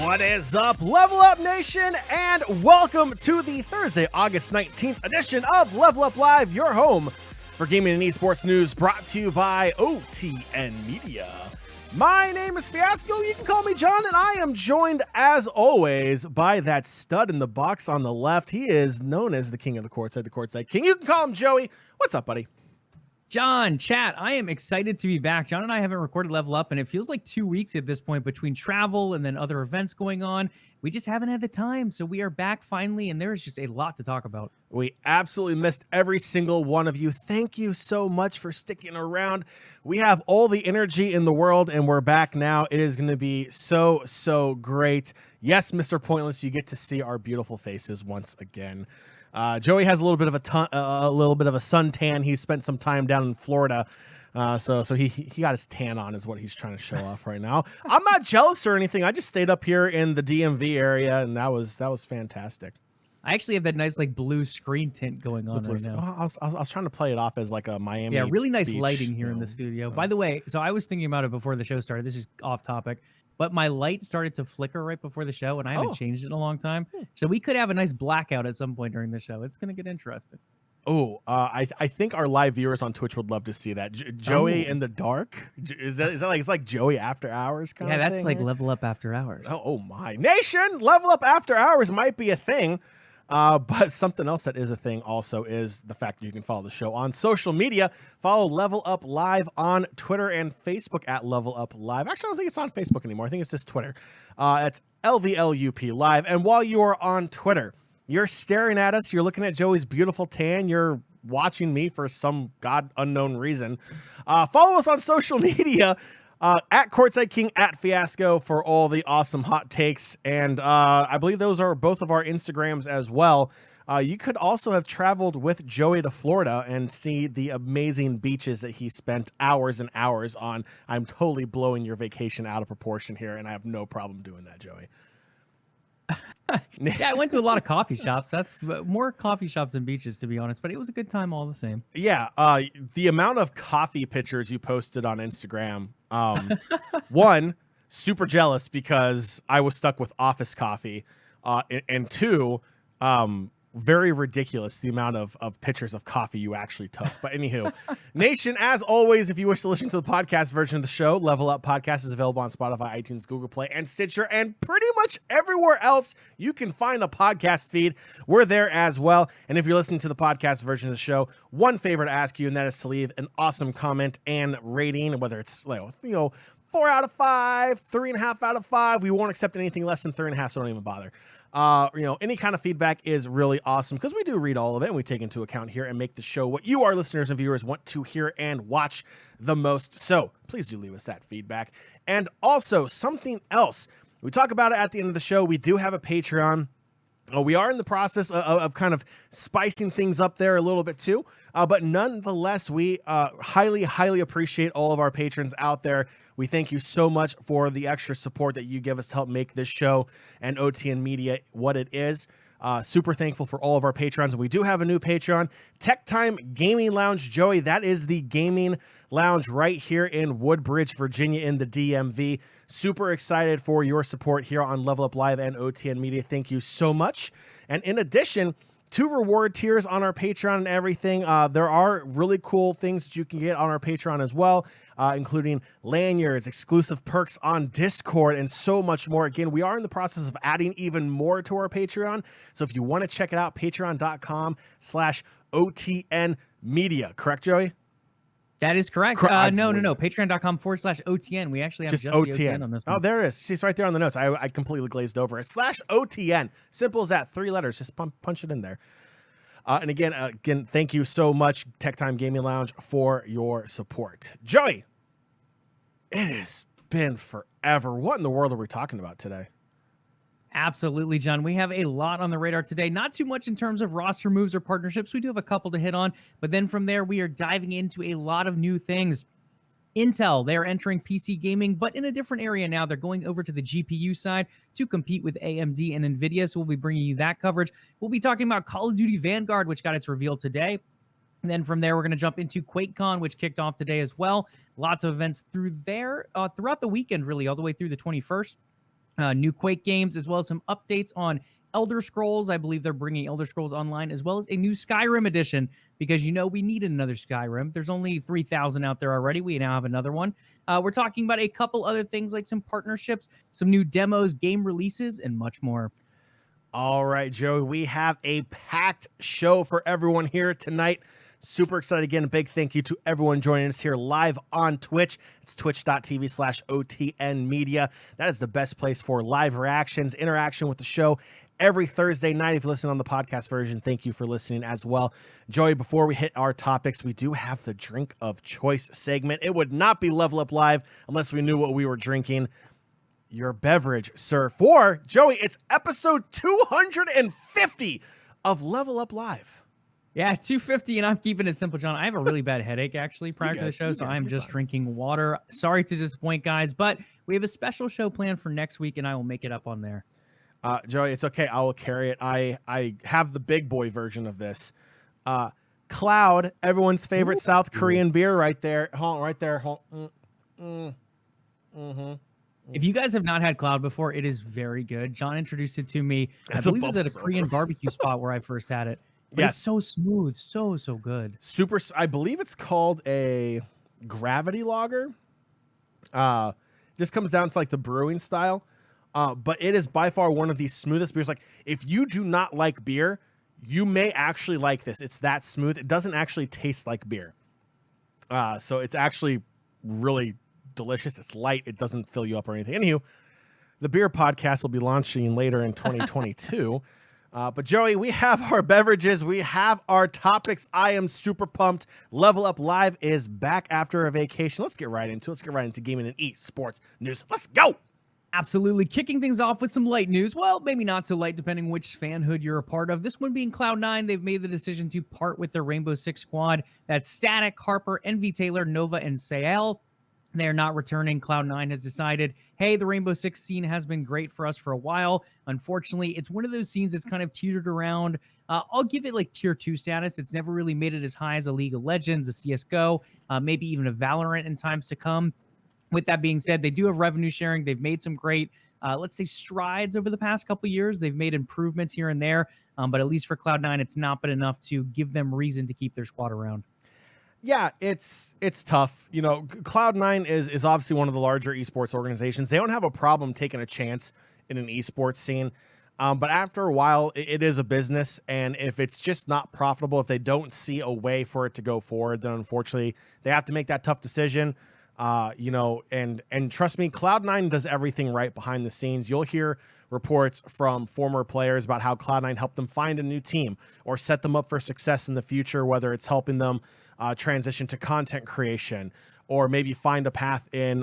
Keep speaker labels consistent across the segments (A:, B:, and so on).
A: What is up, Level Up Nation, and welcome to the Thursday, August 19th edition of LvLUp Live, your home for gaming and esports news, brought to you by OTN Media. My name is Fiasco, you can call me John, and I am joined, as always, by that stud in the box on the left. He is known as the king of the courtside king. You can call him Joey. What's up, buddy?
B: John, chat, I am excited to be back. John and I haven't recorded Level Up, and it feels like 2 weeks at this point between travel and then other events going on. We just haven't had the time, so we are back finally, and there is just a lot to talk about.
A: We absolutely missed every single one of you. Thank you so much for sticking around. We have all the energy in the world, and we're back now. It is going to be so great. Yes, Mr. Pointless, you get to see our beautiful faces once again. Joey has a little bit of a suntan. He spent some time down in Florida, so he got his tan on, is what he's trying to show off right now. I'm not jealous or anything. I just stayed up here in the DMV area, and that was fantastic.
B: I actually have that nice like blue screen tint going on right now.
A: I was trying to play it off as like a Miami.
B: Yeah, really nice
A: beach,
B: lighting here in the studio. By the way, so I was thinking about it before the show started. This is off topic. But my light started to flicker right before the show, and I haven't changed it in a long time. So we could have a nice blackout at some point during the show. It's going to get interesting.
A: Oh, I think our live viewers on Twitch would love to see that. Joey in the dark? Is that like, it's like Joey After Hours kind of thing?
B: Yeah, that's like Level Up After Hours.
A: Oh my. Nation, Level Up After Hours might be a thing. But something else that is a thing also is the fact that you can follow the show on social media. Follow LvLUp Live on Twitter and Facebook at LvLUp Live. Actually, I don't think it's on Facebook anymore. I think it's just Twitter. It's LvLUp Live. And while you are on Twitter, you're staring at us. You're looking at Joey's beautiful tan. You're watching me for some god unknown reason. Follow us on social media. At Courtside King, at Fiasco for all the awesome hot takes. And I believe those are both of our Instagrams as well. You could also have traveled with Joey to Florida and see the amazing beaches that he spent hours and hours on. I'm totally blowing your vacation out of proportion here, and I have no problem doing that, Joey.
B: Yeah, I went to a lot of coffee shops. That's more coffee shops than beaches, to be honest, but it was a good time all the same.
A: Yeah, the amount of coffee pictures you posted on Instagram, one, super jealous because I was stuck with office coffee, and two, very ridiculous the amount of pictures of coffee you actually took. But anywho, Nation, as always, if you wish to listen to the podcast version of the show, LvLUp Podcast is available on Spotify, iTunes, Google Play, and Stitcher, and pretty much everywhere else you can find a podcast feed. We're there as well. And if you're listening to the podcast version of the show, one favor to ask you, and that is to leave an awesome comment and rating, whether it's 4 out of 5, 3.5 out of 5. We won't accept anything less than 3.5, so don't even bother. Any kind of feedback is really awesome because we do read all of it and we take into account here and make the show what you, our listeners and viewers, want to hear and watch the most. So please do leave us that feedback. And also something else, we talk about it at the end of the show. We do have a Patreon. We are in the process of kind of spicing things up there a little bit too. But nonetheless, we highly appreciate all of our patrons out there. We thank you so much for the extra support that you give us to help make this show and OTN Media what it is. Super thankful for all of our patrons. We do have a new Patreon, Tech Time Gaming Lounge. Joey, that is the gaming lounge right here in Woodbridge, Virginia in the DMV. Super excited for your support here on LvLUp Live and OTN Media. Thank you so much. And in addition, 2 reward tiers on our Patreon and everything. There are really cool things that you can get on our Patreon as well, including lanyards, exclusive perks on Discord, and so much more. Again, we are in the process of adding even more to our Patreon. So if you want to check it out, patreon.com/OTN Media. Correct, Joey?
B: That is correct. No. Patreon.com/OTN. We actually have just the OTN on this one.
A: Oh, there it is. See, it's right there on the notes. I completely glazed over it. /OTN. Simple as that. 3 letters. Just punch it in there. And again, thank you so much, Tech Time Gaming Lounge, for your support. Joey, it has been forever. What in the world are we talking about today?
B: Absolutely, John. We have a lot on the radar today. Not too much in terms of roster moves or partnerships. We do have a couple to hit on, but then from there, we are diving into a lot of new things. Intel, they're entering PC gaming, but in a different area now. They're going over to the GPU side to compete with AMD and NVIDIA, so we'll be bringing you that coverage. We'll be talking about Call of Duty Vanguard, which got its reveal today. And then from there, we're going to jump into QuakeCon, which kicked off today as well. Lots of events through there throughout the weekend, really, all the way through the 21st. new Quake games, as well as some updates on Elder Scrolls. I believe they're bringing Elder Scrolls Online, as well as a new Skyrim edition, because we need another Skyrim. There's only 3,000 out there already. We now have another one. We're talking about a couple other things like some partnerships, some new demos, game releases, and much more.
A: All right, Joey, we have a packed show for everyone here tonight. Super excited again. A big thank you to everyone joining us here live on Twitch. It's twitch.tv/OTN Media. That is the best place for live reactions, interaction with the show every Thursday night. If you listen on the podcast version, thank you for listening as well. Joey, before we hit our topics, we do have the drink of choice segment. It would not be LvLUp Live unless we knew what we were drinking. Your beverage, sir. For Joey, it's episode 250 of LvLUp Live.
B: Yeah, 250, and I'm keeping it simple, John. I have a really bad headache, actually, prior to the show, so I'm just drinking water. Sorry to disappoint, guys, but we have a special show planned for next week, and I will make it up on there.
A: Joey, it's okay. I will carry it. I have the big boy version of this. Cloud, everyone's favorite South Korean beer right there. Hold on, right there.
B: If you guys have not had Cloud before, it is very good. John introduced it to me. I believe it was at a Korean barbecue spot where I first had it. But yes. It's so smooth, so good.
A: Super. I believe it's called a gravity lager. Just comes down to like the brewing style. But it is by far one of the smoothest beers. Like, if you do not like beer, you may actually like this. It's that smooth. It doesn't actually taste like beer. So it's actually really delicious. It's light. It doesn't fill you up or anything. Anywho, the beer podcast will be launching later in 2022. But Joey, we have our beverages. We have our topics. I am super pumped. LvLUp Live is back after a vacation. Let's get right into it. Let's get right into gaming and esports news. Let's go.
B: Absolutely. Kicking things off with some light news. Well, maybe not so light, depending which fanhood you're a part of. This one being Cloud9. They've made the decision to part with their Rainbow Six squad. That's Static, Harper, NV Taylor, Nova, and Sael. They're not returning. Cloud9 has decided, hey, the Rainbow Six scene has been great for us for a while. Unfortunately, it's one of those scenes that's kind of teetered around. I'll give it like tier 2 status. It's never really made it as high as a League of Legends, a CSGO, maybe even a Valorant in times to come. With that being said, they do have revenue sharing. They've made some great, let's say, strides over the past couple of years. They've made improvements here and there, but at least for Cloud9, it's not been enough to give them reason to keep their squad around.
A: Yeah, it's tough. You know, Cloud9 is obviously one of the larger esports organizations. They don't have a problem taking a chance in an esports scene. But after a while, it is a business. And if it's just not profitable, if they don't see a way for it to go forward, then unfortunately they have to make that tough decision. You know, and trust me, Cloud9 does everything right behind the scenes. You'll hear reports from former players about how Cloud9 helped them find a new team or set them up for success in the future, whether it's helping them transition to content creation or maybe find a path in,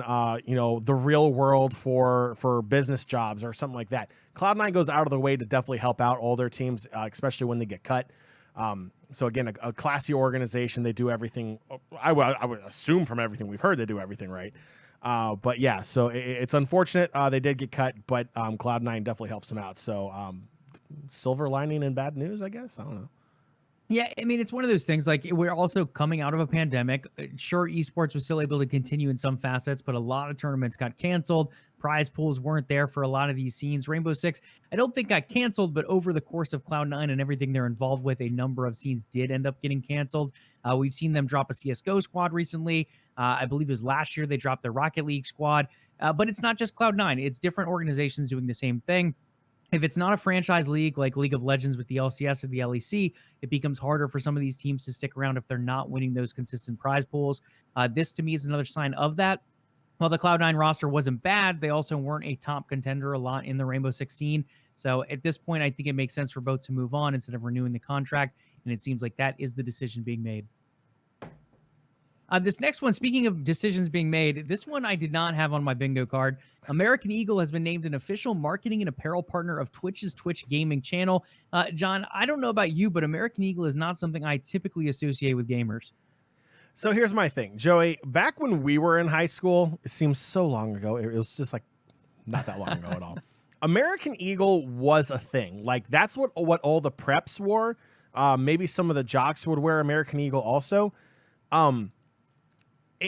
A: you know, the real world for business jobs or something like that. Cloud9 goes out of the way to definitely help out all their teams, especially when they get cut. So again, a classy organization. They do everything. I would assume from everything we've heard, they do everything right. But yeah, so it's unfortunate they did get cut, but Cloud9 definitely helps them out. So silver lining in bad news, I guess. I don't know.
B: Yeah, I mean, it's one of those things, like, we're also coming out of a pandemic. Sure, esports was still able to continue in some facets, but a lot of tournaments got canceled. Prize pools weren't there for a lot of these scenes. Rainbow Six, I don't think got canceled, but over the course of Cloud9 and everything they're involved with, a number of scenes did end up getting canceled. We've seen them drop a CSGO squad recently. I believe it was last year they dropped their Rocket League squad. But it's not just Cloud9. It's different organizations doing the same thing. If it's not a franchise league like League of Legends with the LCS or the LEC, it becomes harder for some of these teams to stick around if they're not winning those consistent prize pools. This, to me, is another sign of that. While the Cloud9 roster wasn't bad, they also weren't a top contender a lot in the Rainbow Six scene. So at this point, I think it makes sense for both to move on instead of renewing the contract, and it seems like that is the decision being made. This next one, speaking of decisions being made, this one I did not have on my bingo card. American Eagle has been named an official marketing and apparel partner of Twitch's Twitch gaming channel. John, I don't know about you, but American Eagle is not something I typically associate with gamers.
A: So here's my thing, Joey. Back when we were in high school, it seems so long ago. It was just like not that long ago at all. American Eagle was a thing. Like, that's what all the preps wore. Maybe some of the jocks would wear American Eagle also.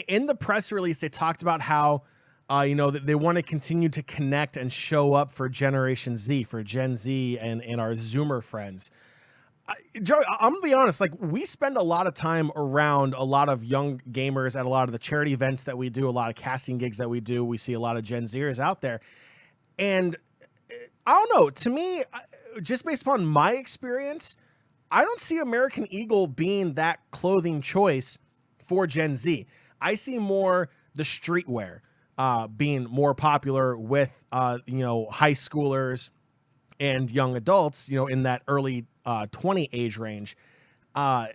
A: In the press release, they talked about how You know, they want to continue to connect and show up for Generation Z, for Gen Z, and our Zoomer friends. Joey, I'm gonna be honest. Like, we spend a lot of time around a lot of young gamers at a lot of the charity events that we do, a lot of casting gigs that we do. We see a lot of Gen Zers out there, and I don't know. To me, just based upon my experience, I don't see American Eagle being that clothing choice for Gen Z. I see more the streetwear being more popular with you know, high schoolers and young adults, you know, in that early 20 age range. I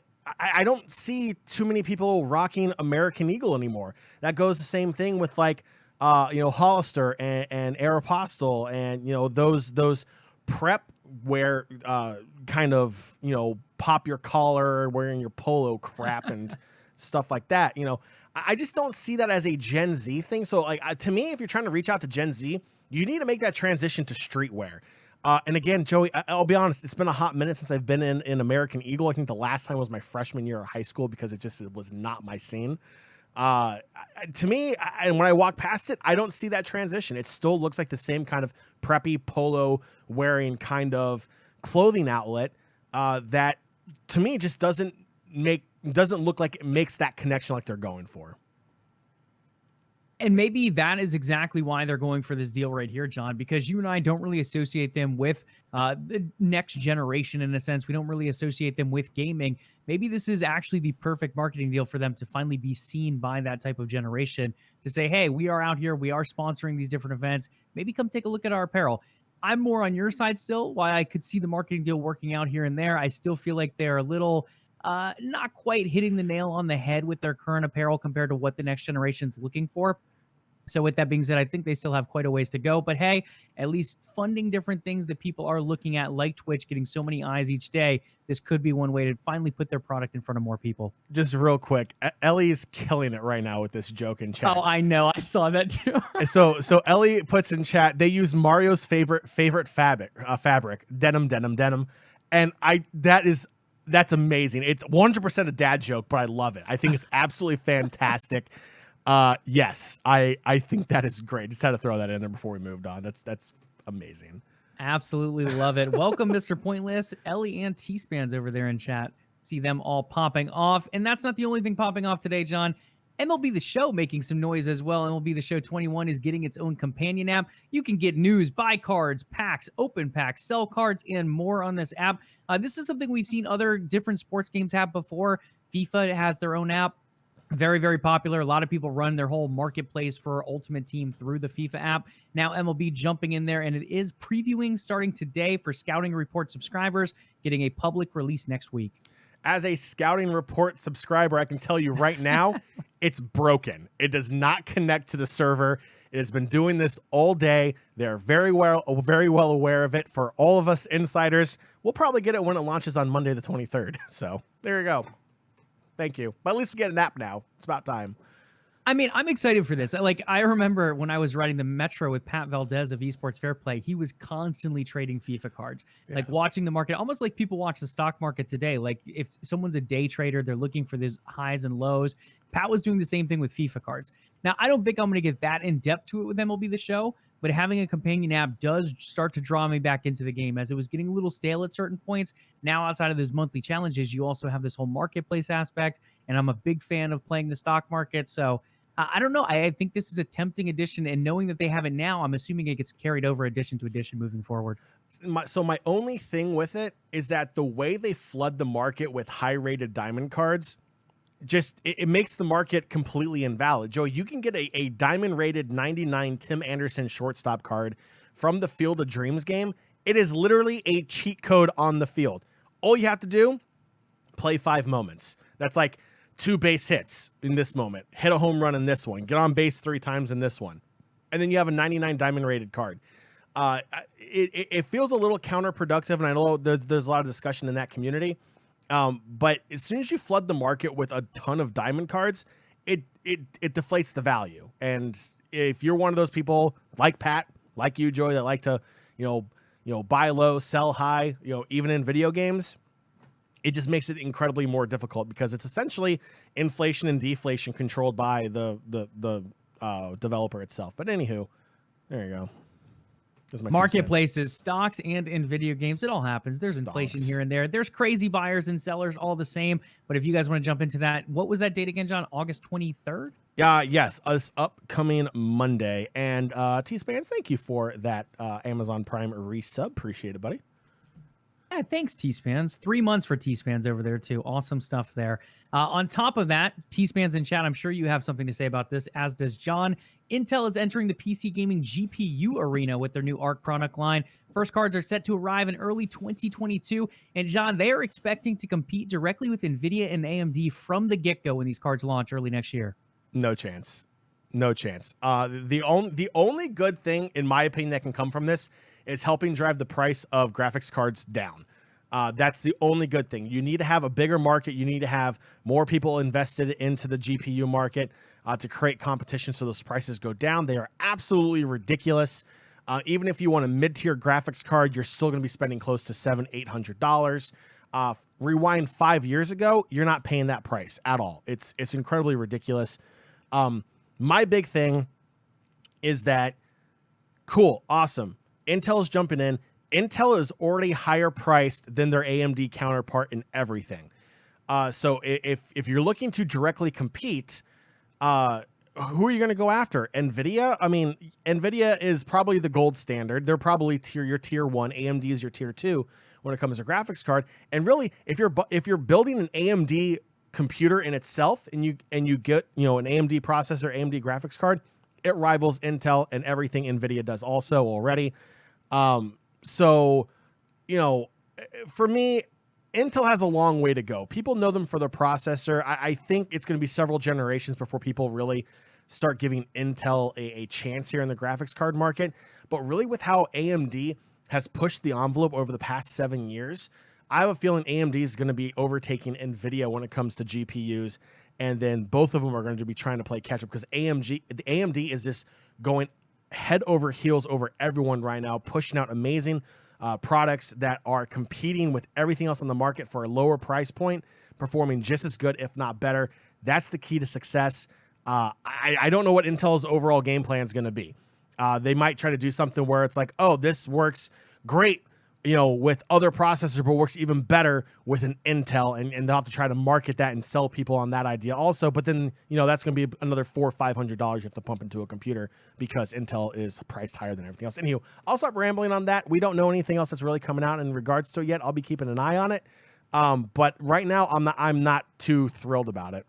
A: don't see too many people rocking American Eagle anymore. That goes the same thing with like you know, Hollister and Aeropostale and, you know, those prep wear kind of, you know, pop your collar, wearing your polo crap and stuff like that. You know, I just don't see that as a Gen Z thing. So like, to me, if you're trying to reach out to Gen Z, you need to make that transition to streetwear. And again, Joey, I'll be honest, it's been a hot minute since I've been in American Eagle. I think the last time was my freshman year of high school because it was not my scene. To me, and when I walk past it, I don't see that transition. It still looks like the same kind of preppy polo wearing kind of clothing outlet that to me just doesn't look like it makes that connection like they're going for.
B: And maybe that is exactly why they're going for this deal right here, John, because you and I don't really associate them with the next generation in a sense. We don't really associate them with gaming. Maybe this is actually the perfect marketing deal for them to finally be seen by that type of generation to say, hey, we are out here. We are sponsoring these different events. Maybe come take a look at our apparel. I'm more on your side still. Why I could see the marketing deal working out here and there. I still feel like they're a little not quite hitting the nail on the head with their current apparel compared to what the next generation's looking for. So with that being said, I think they still have quite a ways to go. But hey, at least funding different things that people are looking at, like Twitch, getting so many eyes each day, this could be one way to finally put their product in front of more people.
A: Just real quick, Ellie's killing it right now with this joke in chat.
B: Oh, I know. I saw that too.
A: So Ellie puts in chat, they use Mario's favorite fabric, denim. And that's amazing. It's 100% a dad joke, but I love it. I think it's absolutely fantastic. Yes, I think that is great. Just had to throw that in there before we moved on. That's amazing.
B: Absolutely love it. Welcome, Mr. Pointless, Ellie, and T-Spans over there in chat. See them all popping off. And that's not the only thing popping off today, John. MLB The Show making some noise as well. MLB The Show 21 is getting its own companion app. You can get news, buy cards, packs, open packs, sell cards, and more on this app. This is something we've seen other different sports games have before. FIFA has their own app. Very, very popular. A lot of people run their whole marketplace for Ultimate Team through the FIFA app. Now MLB jumping in there, and it is previewing starting today for Scouting Report subscribers, getting a public release next week.
A: As a Scouting Report subscriber, I can tell you right now, it's broken. It does not connect to the server. It has been doing this all day. They're very well aware of it. For all of us insiders, we'll probably get it when it launches on Monday the 23rd. So there you go. Thank you. But at least we get an app now. It's about time.
B: I mean, I'm excited for this. Like, I remember when I was writing the Metro with Pat Valdez of Esports Fair Play, he was constantly trading FIFA cards, like watching the market, almost like people watch the stock market today. Like, if someone's a day trader, they're looking for these highs and lows. Pat was doing the same thing with FIFA cards. Now, I don't think I'm going to get that in depth to it with MLB The Show, but having a companion app does start to draw me back into the game, as it was getting a little stale at certain points. Now, outside of those monthly challenges, you also have this whole marketplace aspect, and I'm a big fan of playing the stock market. So I don't know. I think this is a tempting addition, and knowing that they have it now, I'm assuming it gets carried over edition to edition moving forward.
A: So my only thing with it is that the way they flood the market with high-rated diamond cards, just it makes the market completely invalid. Joey, you can get a diamond-rated 99 Tim Anderson shortstop card from the Field of Dreams game. It is literally a cheat code on the field. All you have to do, play 5 moments. That's like 2 base hits in this moment, hit a home run in this one, get on base 3 times in this one, and then you have a 99 diamond rated card. It feels a little counterproductive, and I know there's a lot of discussion in that community. But as soon as you flood the market with a ton of diamond cards, it deflates the value. And if you're one of those people like Pat, like you, Joey, that like to buy low, sell high, even in video games, it just makes it incredibly more difficult, because it's essentially inflation and deflation controlled by the developer itself. But anywho, there you go.
B: Marketplaces, stocks, and in video games, it all happens. There's inflation here and there. There's crazy buyers and sellers all the same. But if you guys want to jump into that, what was that date again, John? August 23rd?
A: Yes, us upcoming Monday. And T-Spans, thank you for that Amazon Prime resub. Appreciate it, buddy.
B: Yeah, thanks, T-Spans. 3 months for T-Spans over there, too. Awesome stuff there. On top of that, T-Spans in chat, I'm sure you have something to say about this, as does John. Intel is entering the PC gaming GPU arena with their new Arc product line. First cards are set to arrive in early 2022. And John, they are expecting to compete directly with NVIDIA and AMD from the get-go when these cards launch early next year.
A: No chance. No chance. The only good thing, in my opinion, that can come from this is helping drive the price of graphics cards down. That's the only good thing. You need to have a bigger market. You need to have more people invested into the GPU market to create competition so those prices go down. They are absolutely ridiculous. Even if you want a mid-tier graphics card, you're still going to be spending close to $700-800. Rewind 5 years ago, you're not paying that price at all. It's incredibly ridiculous. My big thing is that, cool, awesome. Intel is jumping in. Intel is already higher priced than their AMD counterpart in everything. So if you're looking to directly compete, who are you going to go after? NVIDIA? I mean, NVIDIA is probably the gold standard. They're probably your tier 1. AMD is your tier 2 when it comes to graphics card. And really, if you're building an AMD computer in itself and you get, an AMD processor, AMD graphics card, it rivals Intel and everything NVIDIA does also already. So, for me, Intel has a long way to go. People know them for their processor. I think it's going to be several generations before people really start giving Intel a chance here in the graphics card market. But really, with how AMD has pushed the envelope over the past 7 years, I have a feeling AMD is going to be overtaking NVIDIA when it comes to GPUs. And then both of them are going to be trying to play catch up because AMD is just going head over heels over everyone right now, pushing out amazing products that are competing with everything else on the market for a lower price point, performing just as good, if not better. That's the key to success. I don't know what Intel's overall game plan is going to be. They might try to do something where it's like, oh, this works great, with other processors, but works even better with an Intel, and they'll have to try to market that and sell people on that idea also. But then, that's going to be another $400 or $500 you have to pump into a computer because Intel is priced higher than everything else. Anywho, I'll stop rambling on that. We don't know anything else that's really coming out in regards to it yet. I'll be keeping an eye on it. But right now, I'm not too thrilled about it.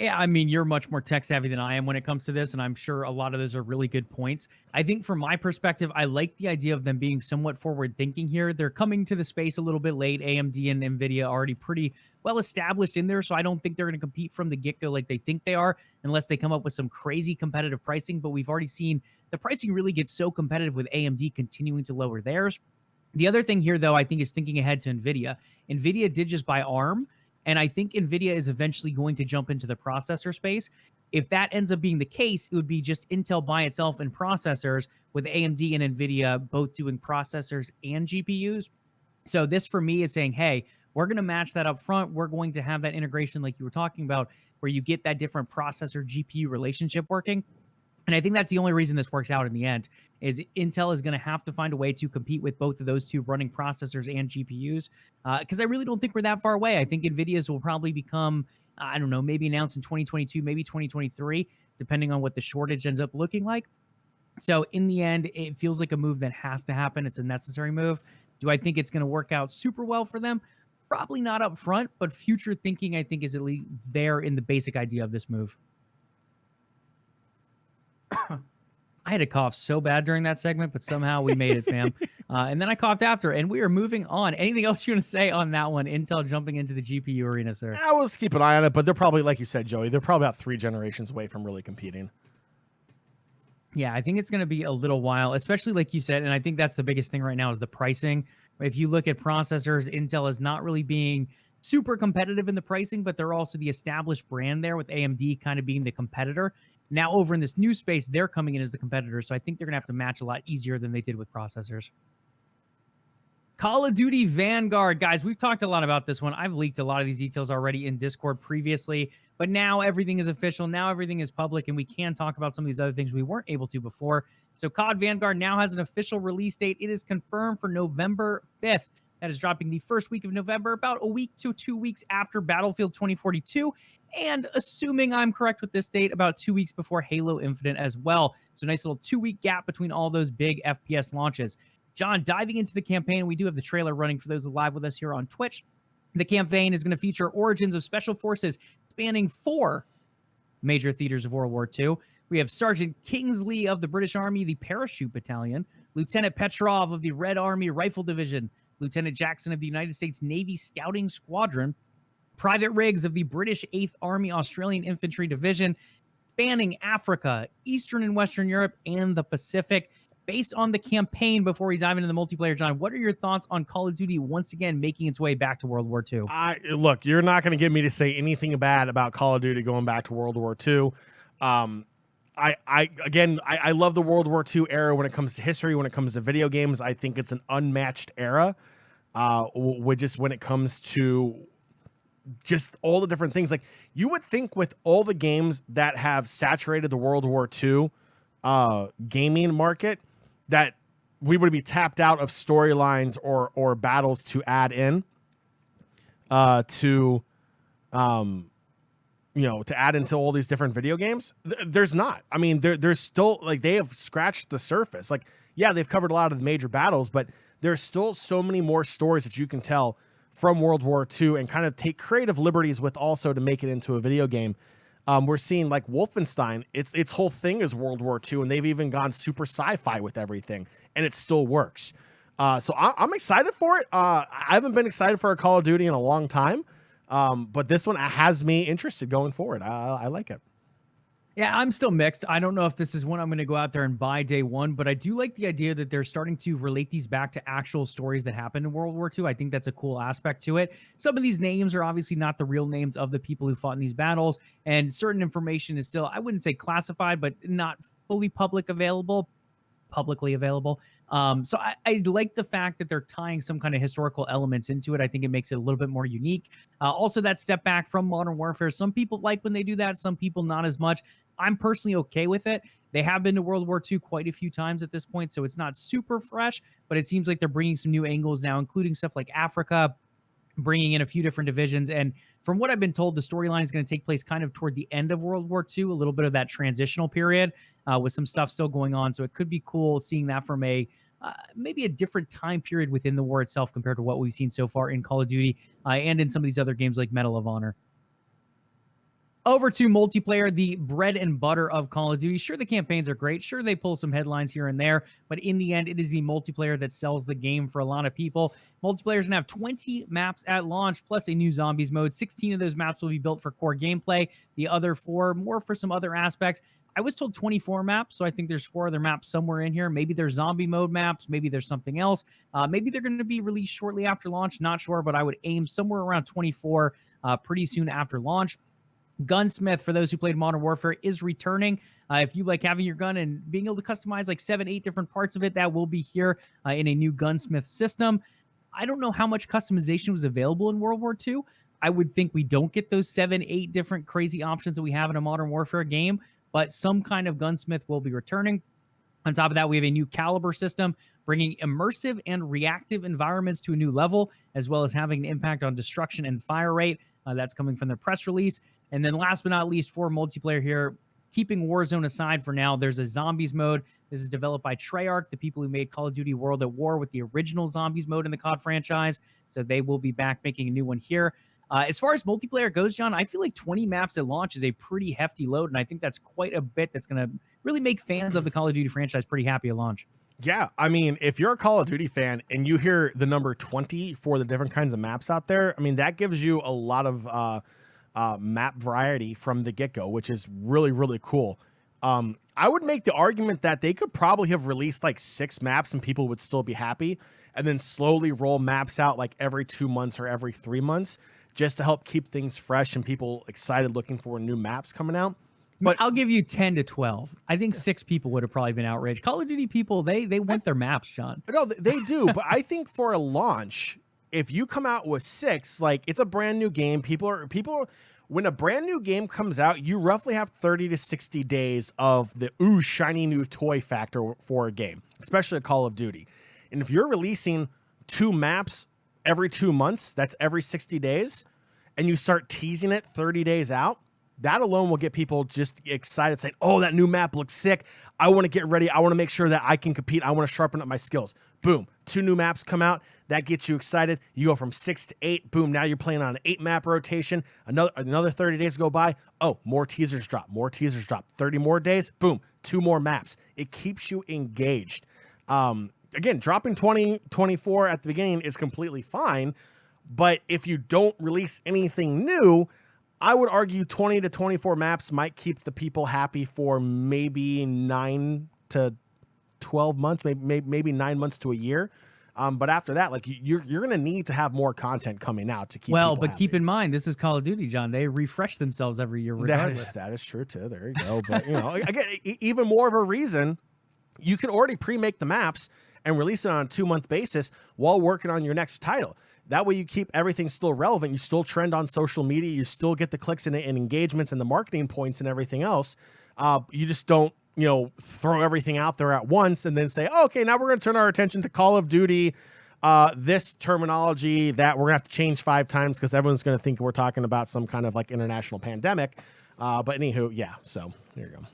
B: I mean, you're much more tech savvy than I am when it comes to this, and I'm sure a lot of those are really good points. I think from my perspective, I like the idea of them being somewhat forward thinking here. They're coming to the space a little bit late. AMD and NVIDIA are already pretty well established in there, so I don't think they're going to compete from the get-go like they think they are unless they come up with some crazy competitive pricing. But we've already seen the pricing really get so competitive with AMD continuing to lower theirs. The other thing here, though, I think is thinking ahead to NVIDIA. NVIDIA did just buy ARM. And I think NVIDIA is eventually going to jump into the processor space. If that ends up being the case, it would be just Intel by itself and processors with AMD and NVIDIA both doing processors and GPUs. So this for me is saying, hey, we're going to match that up front. We're going to have that integration like you were talking about where you get that different processor GPU relationship working. And I think that's the only reason this works out in the end is Intel is going to have to find a way to compete with both of those two running processors and GPUs because I really don't think we're that far away. I think NVIDIA's will probably become, I don't know, maybe announced in 2022, maybe 2023, depending on what the shortage ends up looking like. So in the end, it feels like a move that has to happen. It's a necessary move. Do I think it's going to work out super well for them? Probably not up front, but future thinking, I think, is at least there in the basic idea of this move. I had a cough so bad during that segment, but somehow we made it, fam. And then I coughed after, and we are moving on. Anything else you want to say on that one? Intel jumping into the GPU arena, sir.
A: I will keep an eye on it, but they're probably, like you said, Joey, they're probably about 3 generations away from really competing.
B: Yeah, I think it's going to be a little while, especially like you said, and I think that's the biggest thing right now is the pricing. If you look at processors, Intel is not really being super competitive in the pricing, but they're also the established brand there with AMD kind of being the competitor. Now over in this new space, they're coming in as the competitor, so I think they're going to have to match a lot easier than they did with processors. Call of Duty Vanguard, guys, we've talked a lot about this one. I've leaked a lot of these details already in Discord previously, but now everything is official. Now everything is public, and we can talk about some of these other things we weren't able to before. So CoD Vanguard now has an official release date. It is confirmed for November 5th. That is dropping the first week of November, about a week to 2 weeks after Battlefield 2042. And assuming I'm correct with this date, about 2 weeks before Halo Infinite as well. So nice little 2-week gap between all those big FPS launches. Jon, diving into the campaign, we do have the trailer running for those live with us here on Twitch. The campaign is going to feature origins of special forces spanning 4 major theaters of World War II. We have Sergeant Kingsley of the British Army, the Parachute Battalion, Lieutenant Petrov of the Red Army Rifle Division, Lieutenant Jackson of the United States Navy Scouting Squadron, Private Riggs of the British 8th Army Australian Infantry Division, spanning Africa, Eastern and Western Europe, and the Pacific. Based on the campaign, before we dive into the multiplayer, Jon, what are your thoughts on Call of Duty once again making its way back to World War II?
A: Look, you're not going to get me to say anything bad about Call of Duty going back to World War II. I love the World War II era when it comes to history, when it comes to video games. I think it's an unmatched era, when it comes to just all the different things. Like, you would think with all the games that have saturated the World War II gaming market, that we would be tapped out of storylines or battles to add in to add into all these different video games. There's not. I mean, there's still, like, they have scratched the surface. Like, yeah, they've covered a lot of the major battles, but there's still so many more stories that you can tell from World War II and kind of take creative liberties with also to make it into a video game. We're seeing, like, Wolfenstein, its whole thing is World War II, and they've even gone super sci-fi with everything, and it still works. So I'm excited for it. I haven't been excited for a Call of Duty in a long time, but this one has me interested going forward. I like it.
B: Yeah, I'm still mixed. I don't know if this is one I'm going to go out there and buy day one, but I do like the idea that they're starting to relate these back to actual stories that happened in World War II. I think that's a cool aspect to it. Some of these names are obviously not the real names of the people who fought in these battles, and certain information is still, I wouldn't say classified, but not fully publicly available. So I like the fact that they're tying some kind of historical elements into it. I think it makes it a little bit more unique. Also, that step back from Modern Warfare. Some people like when they do that, some people not as much. I'm personally okay with it. They have been to World War II quite a few times at this point, so it's not super fresh, but it seems like they're bringing some new angles now, including stuff like Africa, bringing in a few different divisions. And from what I've been told, the storyline is going to take place kind of toward the end of World War II, a little bit of that transitional period with some stuff still going on. So it could be cool seeing that from maybe a different time period within the war itself compared to what we've seen so far in Call of Duty and in some of these other games like Medal of Honor. Over to multiplayer, the bread and butter of Call of Duty. Sure, the campaigns are great. Sure, they pull some headlines here and there, but in the end, it is the multiplayer that sells the game for a lot of people. Multiplayer is going to have 20 maps at launch, plus a new zombies mode. 16 of those maps will be built for core gameplay. The other 4, more for some other aspects. I was told 24 maps, so I think there's 4 other maps somewhere in here. Maybe there's zombie mode maps. Maybe there's something else. Maybe they're going to be released shortly after launch. Not sure, but I would aim somewhere around 24 pretty soon after launch. Gunsmith, for those who played Modern Warfare, is returning. If you like having your gun and being able to customize like 7-8 different parts of it, that will be here in a new Gunsmith system. I don't know how much customization was available in World War II. I would think we don't get those 7-8 different crazy options that we have in a Modern Warfare game, but some kind of Gunsmith will be returning. On top of that, we have a new caliber system, bringing immersive and reactive environments to a new level, as well as having an impact on destruction and fire rate. That's coming from the press release. And then last but not least, for multiplayer here, keeping Warzone aside for now, there's a zombies mode. This is developed by Treyarch, the people who made Call of Duty World at War with the original zombies mode in the CoD franchise. So they will be back making a new one here. As far as multiplayer goes, Jon, I feel like 20 maps at launch is a pretty hefty load, and I think that's quite a bit that's going to really make fans of the Call of Duty franchise pretty happy at launch.
A: Yeah, I mean, if you're a Call of Duty fan and you hear the number 20 for the different kinds of maps out there, I mean, that gives you a lot of map variety from the get-go, which is really, really cool. I would make the argument that they could probably have released like 6 maps and people would still be happy, and then slowly roll maps out like every 2 months or every 3 months just to help keep things fresh and people excited looking for new maps coming out. But
B: I'll give you 10 to 12. I think 6 people would have probably been outraged. Call of Duty people, they want their maps, John.
A: no, they do. But I think for a launch, if you come out with 6, like, it's a brand new game. When a brand new game comes out, you roughly have 30 to 60 days of the shiny new toy factor for a game, especially a Call of Duty. And if you're releasing 2 maps every 2 months, that's every 60 days, and you start teasing it 30 days out, that alone will get people just excited, saying, oh, that new map looks sick. I want to get ready. I want to make sure that I can compete. I want to sharpen up my skills. Boom. 2 new maps come out. That gets you excited. You go from 6 to 8. Boom. Now you're playing on an 8-map rotation. Another 30 days go by. Oh, more teasers drop. 30 more days. Boom. 2 more maps. It keeps you engaged. Again, dropping 24 at the beginning is completely fine. But if you don't release anything new, I would argue 20 to 24 maps might keep the people happy for maybe 9 to 12 months, maybe 9 months to a year. But after that, like, you're going to need to have more content coming out to keep people happy.
B: Keep in mind, this is Call of Duty, John. They refresh themselves every year regardless.
A: That is true too. There you go. But, again, even more of a reason, you can already pre-make the maps and release it on a 2-month basis while working on your next title. That way you keep everything still relevant. You still trend on social media. You still get the clicks and engagements and the marketing points and everything else. You just don't, throw everything out there at once and then say, oh, okay, now we're going to turn our attention to Call of Duty. This terminology that we're going to have to change 5 times because everyone's going to think we're talking about some kind of like international pandemic. But anywho, yeah. So there you go.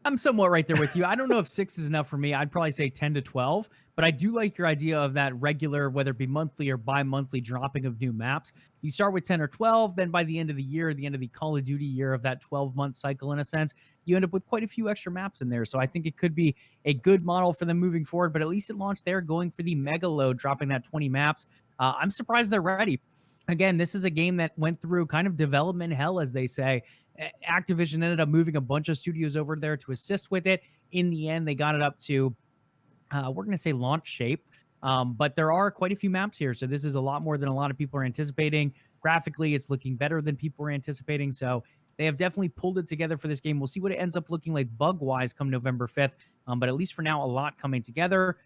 B: I'm somewhat right there with you. I don't know if 6 is enough for me. I'd probably say 10 to 12, but I do like your idea of that regular, whether it be monthly or bi-monthly dropping of new maps. You start with 10 or 12, then by the end of the year, the end of the Call of Duty year of that 12-month cycle, in a sense, you end up with quite a few extra maps in there. So I think it could be a good model for them moving forward, but at least it launched there, going for the mega load, dropping that 20 maps. I'm surprised they're ready. Again, this is a game that went through kind of development hell, as they say. Activision ended up moving a bunch of studios over there to assist with it. In the end, they got it up to, we're going to say launch shape. But there are quite a few maps here. So this is a lot more than a lot of people are anticipating. Graphically, it's looking better than people were anticipating. So they have definitely pulled it together for this game. We'll see what it ends up looking like bug-wise come November 5th. But at least for now, a lot coming together.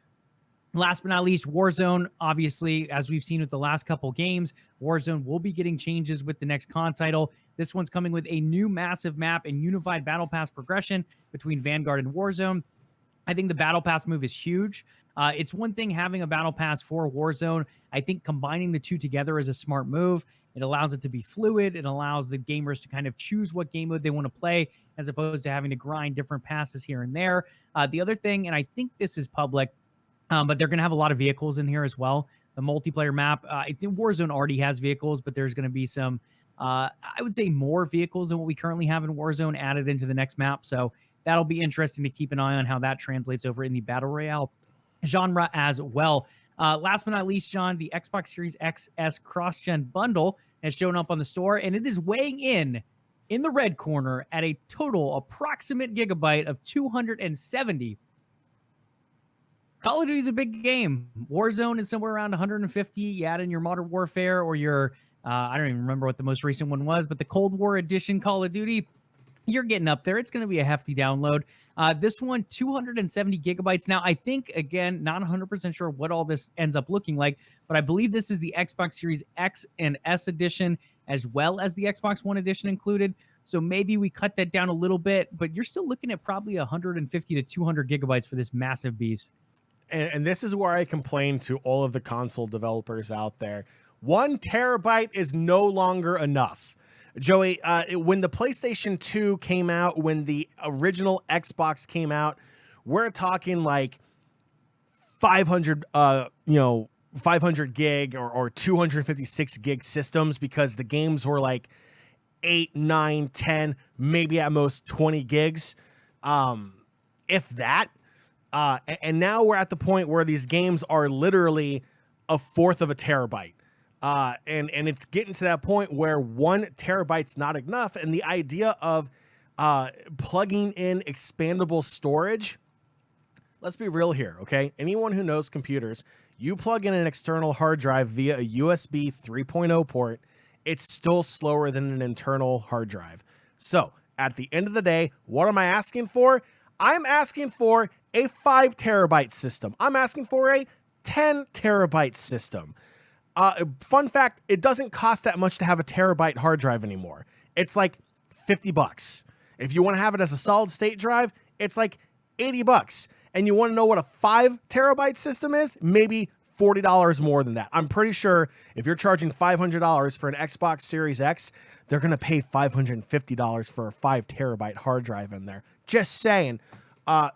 B: Last but not least, Warzone. Obviously, as we've seen with the last couple games, Warzone will be getting changes with the next COD title. This one's coming with a new massive map and unified Battle Pass progression between Vanguard and Warzone. I think the Battle Pass move is huge. It's one thing having a Battle Pass for Warzone. I think combining the two together is a smart move. It allows it to be fluid. It allows the gamers to kind of choose what game mode they want to play, as opposed to having to grind different passes here and there. The other thing, and I think this is public, but they're going to have a lot of vehicles in here as well. The multiplayer map, I think Warzone already has vehicles, but there's going to be some, I would say, more vehicles than what we currently have in Warzone added into the next map. So that'll be interesting to keep an eye on how that translates over in the Battle Royale genre as well. Last but not least, John, the Xbox Series XS cross-gen bundle has shown up on the store, and it is weighing in the red corner at a total approximate gigabyte of 270. Call of Duty is a big game. Warzone is somewhere around 150. You add in your Modern Warfare or your, I don't even remember what the most recent one was, but the Cold War edition Call of Duty, you're getting up there. It's going to be a hefty download. This one, 270 gigabytes. Now, I think, again, not 100% sure what all this ends up looking like, but I believe this is the Xbox Series X and S edition, as well as the Xbox One edition included. So maybe we cut that down a little bit, but you're still looking at probably 150 to 200 gigabytes for this massive beast.
A: And this is where I complain to all of the console developers out there. 1 terabyte is no longer enough. Joey, when the PlayStation 2 came out, when the original Xbox came out, we're talking like 500 gig or 256 gig systems, because the games were like 8, 9, 10, maybe at most 20 gigs. If that. And now we're at the point where these games are literally a fourth of a terabyte. And it's getting to that point where 1 terabyte's not enough. And the idea of plugging in expandable storage, let's be real here, okay? Anyone who knows computers, you plug in an external hard drive via a USB 3.0 port, it's still slower than an internal hard drive. So at the end of the day, what am I asking for? I'm asking for a 5 terabyte system. I'm asking for a 10 terabyte system. Fun fact, it doesn't cost that much to have a terabyte hard drive anymore. It's like $50. If you want to have it as a solid state drive, it's like $80. And you want to know what a 5 terabyte system is? Maybe $40 more than that. I'm pretty sure if you're charging $500 for an Xbox Series X, they're going to pay $550 for a 5 terabyte hard drive in there. Just saying.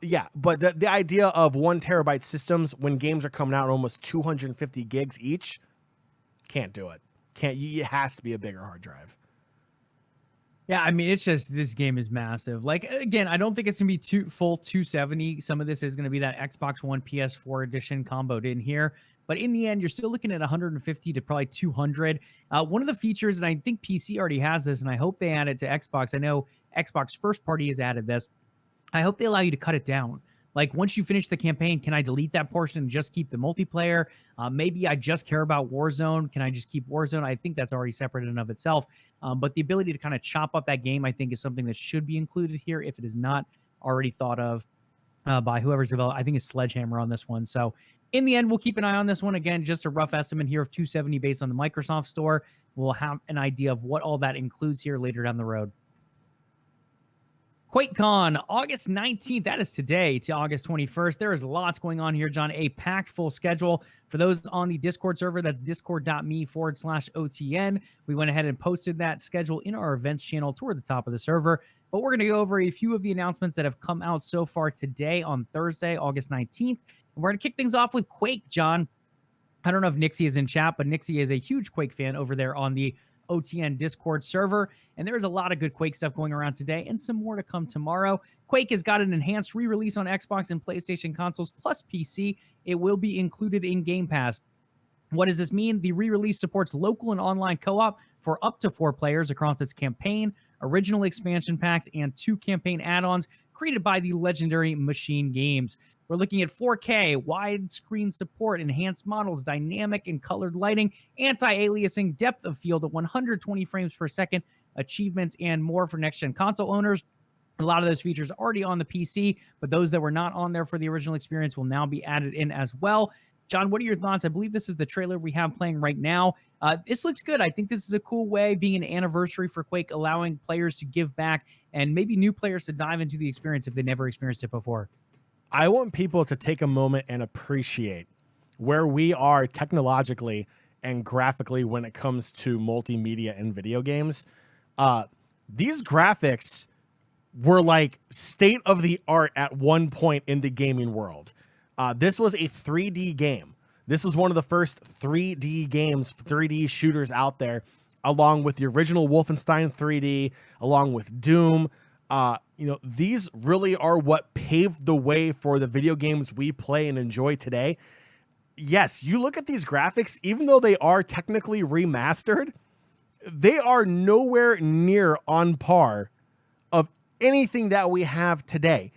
A: Yeah, but the idea of 1 terabyte systems when games are coming out almost 250 gigs each, can't do it. It has to be a bigger hard drive.
B: Yeah, I mean, it's just, this game is massive. Like, again, I don't think it's going to be full 270. Some of this is going to be that Xbox One PS4 edition comboed in here. But in the end, you're still looking at 150 to probably 200. One of the features, and I think PC already has this, and I hope they add it to Xbox. I know Xbox first party has added this. I hope they allow you to cut it down. Like, once you finish the campaign, can I delete that portion and just keep the multiplayer? Maybe I just care about Warzone. Can I just keep Warzone? I think that's already separate in and of itself. But the ability to kind of chop up that game, I think, is something that should be included here if it is not already thought of by whoever's developed. I think it's Sledgehammer on this one. So in the end, we'll keep an eye on this one. Again, just a rough estimate here of 270 based on the Microsoft Store. We'll have an idea of what all that includes here later down the road. QuakeCon, August 19th. That is today to August 21st. There is lots going on here, John. A packed full schedule. For those on the Discord server, that's discord.me/OTN. We went ahead and posted that schedule in our events channel toward the top of the server. But we're going to go over a few of the announcements that have come out so far today on Thursday, August 19th. And we're going to kick things off with Quake, John. I don't know if Nixie is in chat, but Nixie is a huge Quake fan over there on the OTN Discord server, and there's a lot of good Quake stuff going around today and some more to come tomorrow. Quake has got an enhanced re-release on Xbox and PlayStation consoles plus PC. It will be included in Game Pass. What does this mean? The re-release supports local and online co-op for up to 4 players across its campaign, original expansion packs, and 2 campaign add-ons created by the legendary Machine Games. We're looking at 4K, widescreen support, enhanced models, dynamic and colored lighting, anti-aliasing, depth of field at 120 frames per second, achievements, and more for next-gen console owners. A lot of those features are already on the PC, but those that were not on there for the original experience will now be added in as well. John, what are your thoughts? I believe this is the trailer we have playing right now. This looks good. I think this is a cool way, being an anniversary for Quake, allowing players to give back and maybe new players to dive into the experience if they never experienced it before.
A: I want people to take a moment and appreciate where we are technologically and graphically when it comes to multimedia and video games. These graphics were like state of the art at one point in the gaming world. This was a 3D game. This was one of the first 3D games, 3D shooters out there, along with the original Wolfenstein 3D, along with Doom. These really are what paved the way for the video games we play and enjoy today. Yes, you look at these graphics, even though they are technically remastered, they are nowhere near on par of anything that we have today.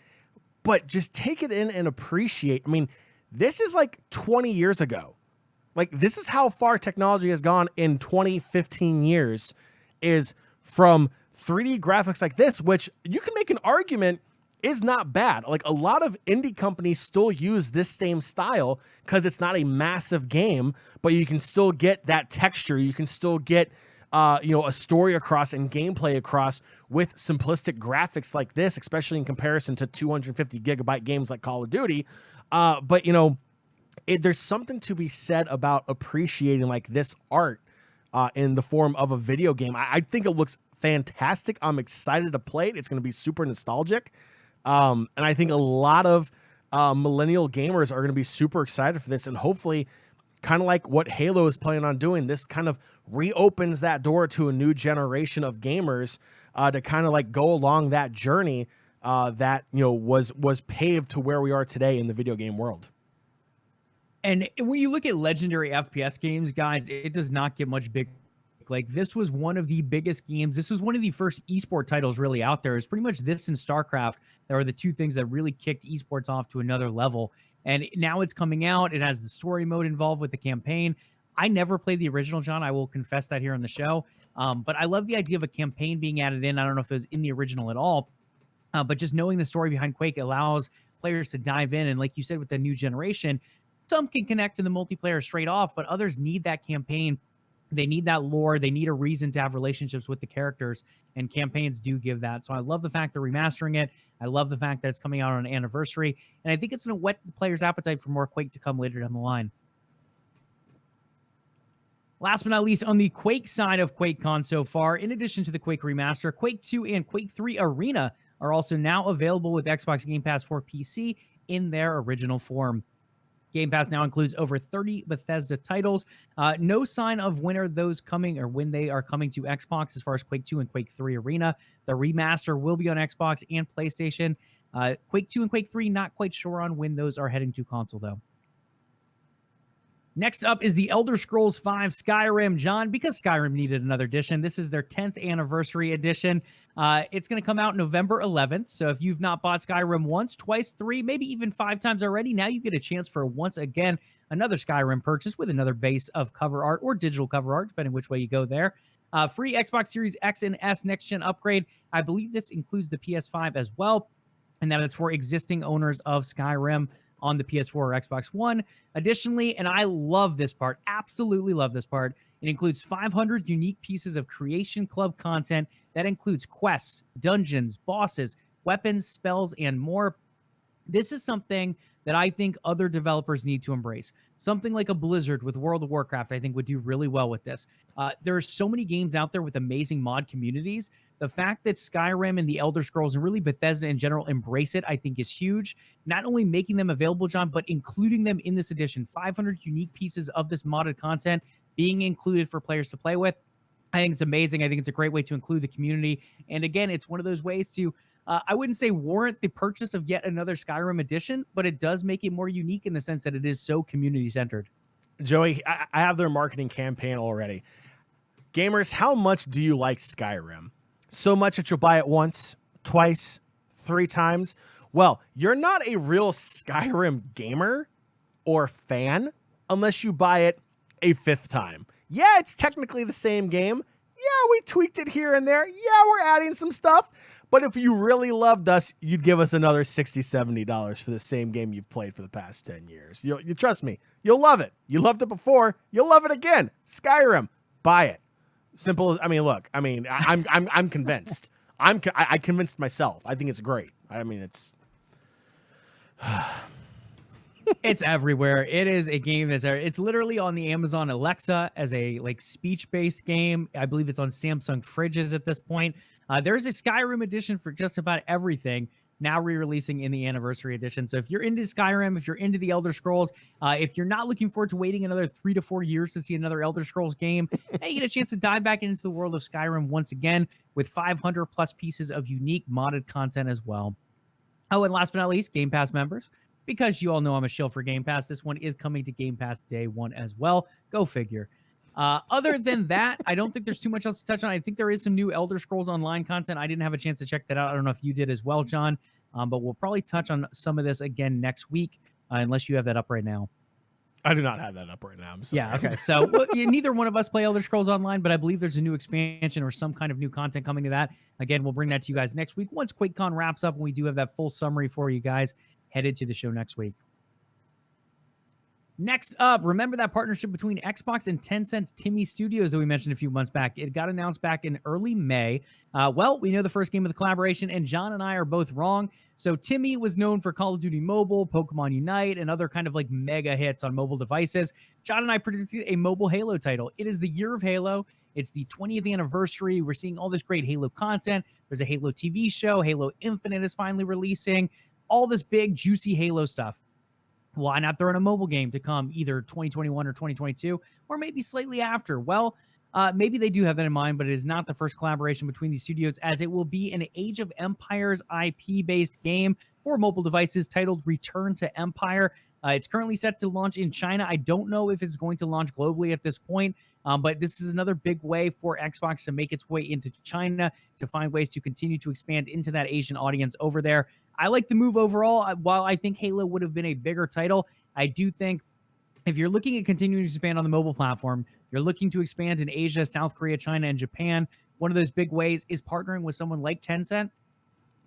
A: But just take it in and appreciate. I mean, this is like 20 years ago. Like, this is how far technology has gone in 15 years, is from 3D graphics like this, which you can make an argument is not bad. Like, a lot of indie companies still use this same style because it's not a massive game, but you can still get that texture. You can still get, a story across and gameplay across with simplistic graphics like this, especially in comparison to 250 gigabyte games like Call of Duty. There's something to be said about appreciating like this art in the form of a video game. I think it looks fantastic. I'm excited to play it. It's going to be super nostalgic. And I think a lot of millennial gamers are going to be super excited for this. And hopefully, kind of like what Halo is planning on doing, this kind of reopens that door to a new generation of gamers to kind of like go along that journey that was paved to where we are today in the video game world.
B: And when you look at legendary FPS games, guys, it does not get much bigger. Like, this was one of the biggest games. This was one of the first esport titles really out there. It's pretty much this and StarCraft that were the two things that really kicked esports off to another level. And now it's coming out. It has the story mode involved with the campaign. I never played the original, John. I will confess that here on the show. But I love the idea of a campaign being added in. I don't know if it was in the original at all, but just knowing the story behind Quake allows players to dive in. And like you said, with the new generation, some can connect to the multiplayer straight off, but others need that campaign. They need that lore. They need a reason to have relationships with the characters, and campaigns do give that. So I love the fact they're remastering it. I love the fact that it's coming out on an anniversary, and I think it's going to whet the players' appetite for more Quake to come later down the line. Last but not least, on the Quake side of QuakeCon so far, in addition to the Quake remaster, Quake 2 and Quake 3 Arena are also now available with Xbox Game Pass for PC in their original form. Game Pass now includes over 30 Bethesda titles. No sign of when are those coming or when they are coming to Xbox as far as Quake 2 and Quake 3 Arena. The remaster will be on Xbox and PlayStation. Quake 2 and Quake 3, not quite sure on when those are heading to console, though. Next up is the Elder Scrolls V Skyrim, John, because Skyrim needed another edition. This is their 10th anniversary edition. It's going to come out November 11th. So if you've not bought Skyrim once, twice, 3, maybe even 5 times already, now you get a chance for once again another Skyrim purchase with another base of cover art or digital cover art, depending which way you go there. Free Xbox Series X and S next-gen upgrade. I believe this includes the PS5 as well, and that is for existing owners of Skyrim on the PS4 or Xbox One. Additionally, and I love this part, absolutely love this part, it includes 500 unique pieces of Creation Club content that includes quests, dungeons, bosses, weapons, spells, and more. This is something that I think other developers need to embrace. Something like a Blizzard with World of Warcraft, I think, would do really well with this. There are so many games out there with amazing mod communities. The fact that Skyrim and the Elder Scrolls and really Bethesda in general embrace it, I think, is huge. Not only making them available, John, but including them in this edition. 500 unique pieces of this modded content being included for players to play with. I think it's amazing. I think it's a great way to include the community. And again, it's one of those ways to, I wouldn't say warrant the purchase of yet another Skyrim edition, but it does make it more unique in the sense that it is so community-centered.
A: Joey, I have their marketing campaign already. Gamers, how much do you like Skyrim? So much that you'll buy it once, twice, 3 times? Well, you're not a real Skyrim gamer or fan unless you buy it a 5th time. Yeah, it's technically the same game. Yeah, we tweaked it here and there. Yeah, we're adding some stuff. But if you really loved us, you'd give us another $60, $70 for the same game you've played for the past 10 years. You trust me, you'll love it. You loved it before, you'll love it again. Skyrim, buy it. Simple. I mean, look. I mean, I'm convinced. I convinced myself. I think it's great. I mean, it's
B: it's everywhere. It is a game it's literally on the Amazon Alexa as a speech-based game. I believe it's on Samsung fridges at this point. There's a Skyrim edition for just about everything, now re-releasing in the anniversary edition. So if you're into Skyrim, if you're into the Elder Scrolls, if you're not looking forward to waiting another 3 to 4 years to see another Elder Scrolls game, you get a chance to dive back into the world of Skyrim once again with 500 plus pieces of unique modded content as well. Oh, and last but not least, Game Pass members. Because you all know I'm a shill for Game Pass, this one is coming to Game Pass day 1 as well. Go figure. Other than that, I don't think there's too much else to touch on. I think there is some new Elder Scrolls Online content. I didn't have a chance to check that out. I don't know if you did as well, John, but we'll probably touch on some of this again next week, unless you have that up right now.
A: I do not have that up right now. I'm sorry.
B: Yeah, okay. So neither one of us play Elder Scrolls Online, but I believe there's a new expansion or some kind of new content coming to that. Again, we'll bring that to you guys next week once QuakeCon wraps up, and we do have that full summary for you guys headed to the show next week. Next up, remember that partnership between Xbox and Tencent's TiMi Studios that we mentioned a few months back? It got announced back in early May. Well, we know the first game of the collaboration, and John and I are both wrong. So TiMi was known for Call of Duty Mobile, Pokemon Unite, and other kind of mega hits on mobile devices. John and I predicted a mobile Halo title. It is the year of Halo. It's the 20th anniversary. We're seeing all this great Halo content. There's a Halo TV show. Halo Infinite is finally releasing. All this big, juicy Halo stuff. Why not throw in a mobile game to come either 2021 or 2022, or maybe slightly after? Well, maybe they do have that in mind, but it is not the first collaboration between these studios, as it will be an Age of Empires IP-based game for mobile devices titled Return to Empire. It's currently set to launch in China. I don't know if it's going to launch globally at this point, but this is another big way for Xbox to make its way into China, to find ways to continue to expand into that Asian audience over there. I like the move overall. While I think Halo would have been a bigger title, I do think if you're looking at continuing to expand on the mobile platform, you're looking to expand in Asia, South Korea, China, and Japan. One of those big ways is partnering with someone like Tencent.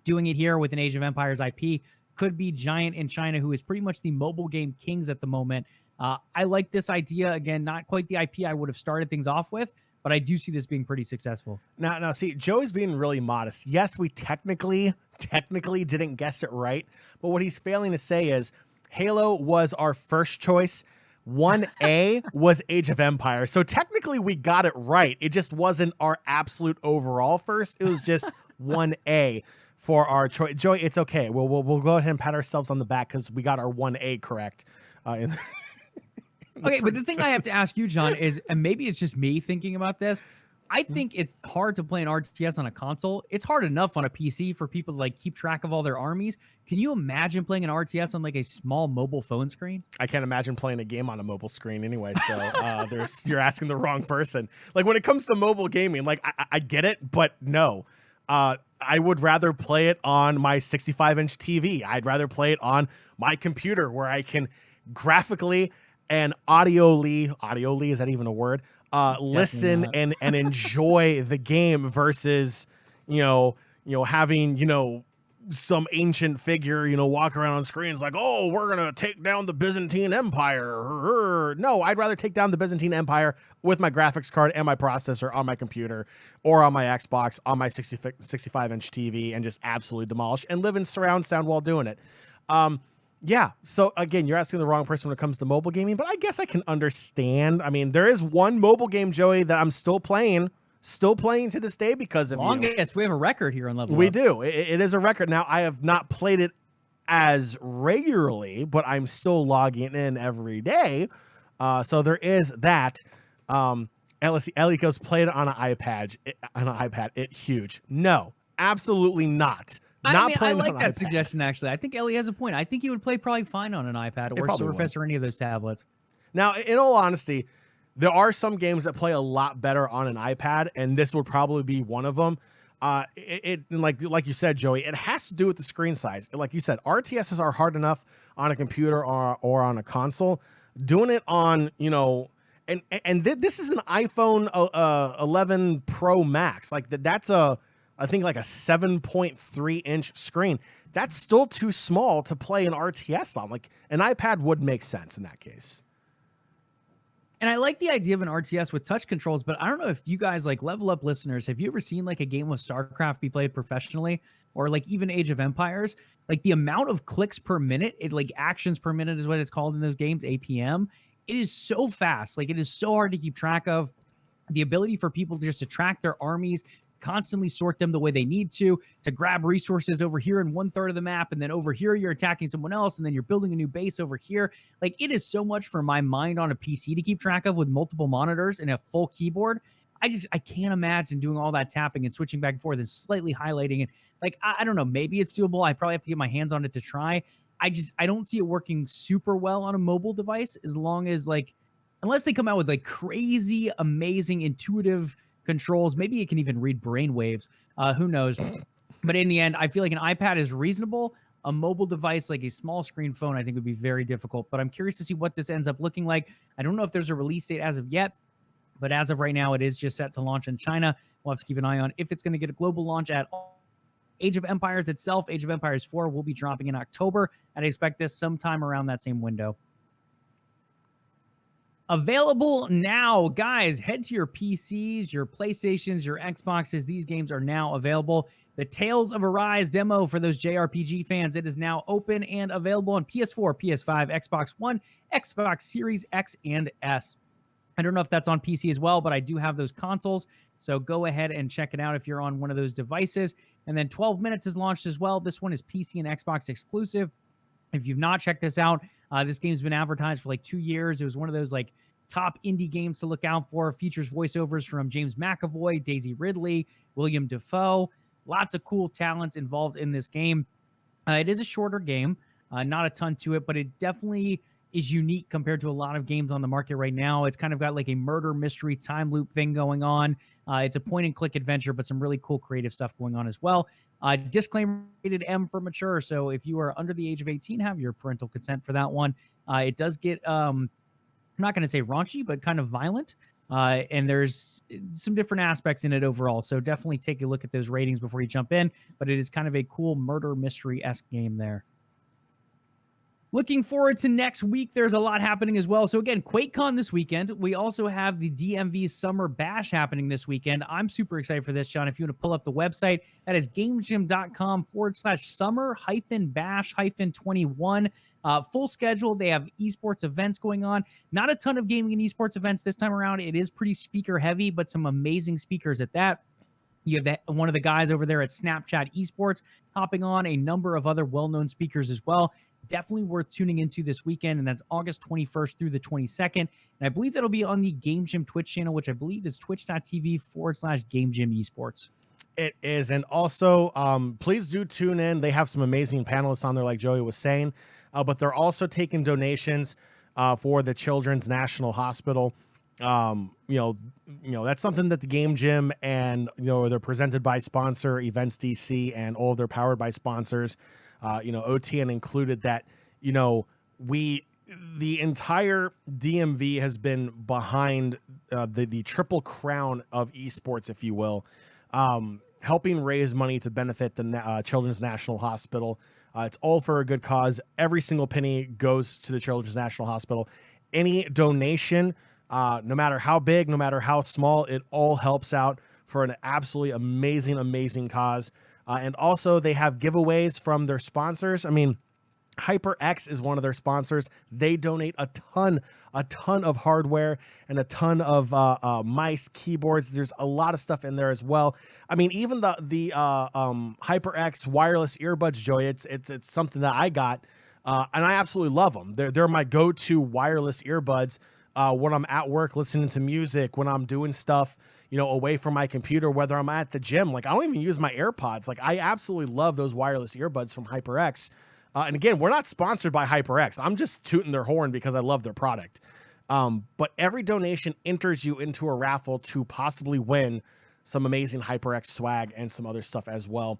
B: Doing it here with an Age of Empires IP could be Giant in China, who is pretty much the mobile game kings at the moment. I like this idea. Again, not quite the IP I would have started things off with, but I do see this being pretty successful.
A: Now, see, Joey's being really modest. Yes, we technically didn't guess it right, but what he's failing to say is Halo was our first choice. 1A was Age of Empires. So technically we got it right. It just wasn't our absolute overall first. It was just 1A for our choice. Joey, it's okay. We'll go ahead and pat ourselves on the back because we got our 1A correct.
B: Okay, but the thing I have to ask you, Jon, is, and maybe it's just me thinking about this, I think it's hard to play an RTS on a console. It's hard enough on a PC for people to like keep track of all their armies. Can you imagine playing an RTS on like a small mobile phone screen?
A: I can't imagine playing a game on a mobile screen anyway. So you're asking the wrong person. Like when it comes to mobile gaming, like I get it, but no. I would rather play it on my 65-inch TV. I'd rather play it on my computer where I can graphically and audioly, is that even a word? Listen and enjoy the game versus, having, some ancient figure, walk around on screens like, oh, we're going to take down the Byzantine Empire. No, I'd rather take down the Byzantine Empire with my graphics card and my processor on my computer or on my Xbox on my 65-inch TV and just absolutely demolish and live in surround sound while doing it. Yeah, so again, you're asking the wrong person when it comes to mobile gaming, but I guess I can understand. I mean, there is one mobile game, Joey, that I'm still playing to this day because of
B: longest. We have a record here on LvLUp.
A: We do. It is a record. Now, I have not played it as regularly, but I'm still logging in every day. So there is that. And let's see, Ellie goes, played it on an iPad. It huge. No, absolutely not.
B: I like that suggestion, actually. I think Ellie has a point. I think he would play probably fine on an iPad or Surface or any of those tablets.
A: Now, in all honesty, there are some games that play a lot better on an iPad, and this would probably be one of them. Like you said, Joey, it has to do with the screen size. Like you said, RTSs are hard enough on a computer or on a console. Doing it on, this is an iPhone 11 Pro Max. Like that's I think like a 7.3-inch screen. That's still too small to play an RTS on. Like an iPad would make sense in that case.
B: And I like the idea of an RTS with touch controls, but I don't know if you guys, like LvLUp listeners, have you ever seen like a game of StarCraft be played professionally, or like even Age of Empires? Like the amount of clicks per minute, actions per minute is what it's called in those games, APM. It is so fast. Like it is so hard to keep track of. The ability for people to track their armies, constantly sort them the way they need to grab resources over here in 1/3 of the map, and then over here you're attacking someone else, and then you're building a new base over here. Like it is so much for my mind on a PC to keep track of with multiple monitors and a full keyboard. I can't imagine doing all that tapping and switching back and forth and slightly highlighting it. Like I don't know, maybe it's doable. I probably have to get my hands on it to try. I don't see it working super well on a mobile device, as long as unless they come out with like crazy, amazing, intuitive controls. Maybe it can even read brainwaves. Who knows? But in the end, I feel like an iPad is reasonable. A mobile device like a small screen phone, I think, would be very difficult. But I'm curious to see what this ends up looking like. I don't know if there's a release date as of yet, but as of right now, it is just set to launch in China. We'll have to keep an eye on if it's going to get a global launch at all. Age of Empires itself, Age of Empires 4, will be dropping in October. I'd expect this sometime around that same window. Available now, guys. Head to your PCs, your PlayStations, your Xboxes. These games are now available. The Tales of Arise demo for those JRPG fans, it is now open and available on PS4, PS5, Xbox One, Xbox Series X and S. I don't know if that's on PC as well, but I do have those consoles. So go ahead and check it out if you're on one of those devices. And then 12 Minutes is launched as well. This one is PC and Xbox exclusive. If you've not checked this out, this game's been advertised for like 2 years. It was one of those like top indie games to look out for. Features voiceovers from James McAvoy, Daisy Ridley, William Dafoe. Lots of cool talents involved in this game. It is a shorter game, not a ton to it, but it definitely is unique compared to a lot of games on the market right now. It's kind of got like a murder mystery time loop thing going on. It's a point-and-click adventure, but some really cool creative stuff going on as well. Disclaimer, rated M for mature, so if you are under the age of 18, have your parental consent for that one. It does get I'm not going to say raunchy, but kind of violent. And there's some different aspects in it overall. So definitely take a look at those ratings before you jump in. But it is kind of a cool murder mystery-esque game there. Looking forward to next week. There's a lot happening as well. So again, QuakeCon this weekend. We also have the DMV Summer Bash happening this weekend. I'm super excited for this, John. If you want to pull up the website, that is gamegym.com/summer-bash-21. Full schedule. They have esports events going on. Not a ton of gaming and esports events this time around. It is pretty speaker heavy, but some amazing speakers at that. You have one of the guys over there at Snapchat Esports hopping on, a number of other well-known speakers as well. Definitely worth tuning into this weekend, and that's August 21st through the 22nd. And I believe that'll be on the Game Gym Twitch channel, which I believe is twitch.tv/Game Gym Esports.
A: It is. And also, please do tune in. They have some amazing panelists on there, like Joey was saying, but they're also taking donations for the Children's National Hospital. You know, that's something that the Game Gym and, they're presented by sponsor Events DC, and all they're powered by sponsors. OTN included, that, the entire DMV has been behind the triple crown of esports, if you will, helping raise money to benefit the Children's National Hospital. It's all for a good cause. Every single penny goes to the Children's National Hospital. Any donation, no matter how big, no matter how small, it all helps out for an absolutely amazing cause. And also, they have giveaways from their sponsors. I mean, HyperX is one of their sponsors. They donate a ton of hardware and a ton of mice, keyboards. There's a lot of stuff in there as well. I mean, even the HyperX wireless earbuds, Joey, it's something that I got, and I absolutely love them. They're my go-to wireless earbuds when I'm at work listening to music, when I'm doing stuff, away from my computer, whether I'm at the gym. Like, I don't even use my AirPods. Like, I absolutely love those wireless earbuds from HyperX. And again, we're not sponsored by HyperX. I'm just tooting their horn because I love their product. But every donation enters you into a raffle to possibly win some amazing HyperX swag and some other stuff as well,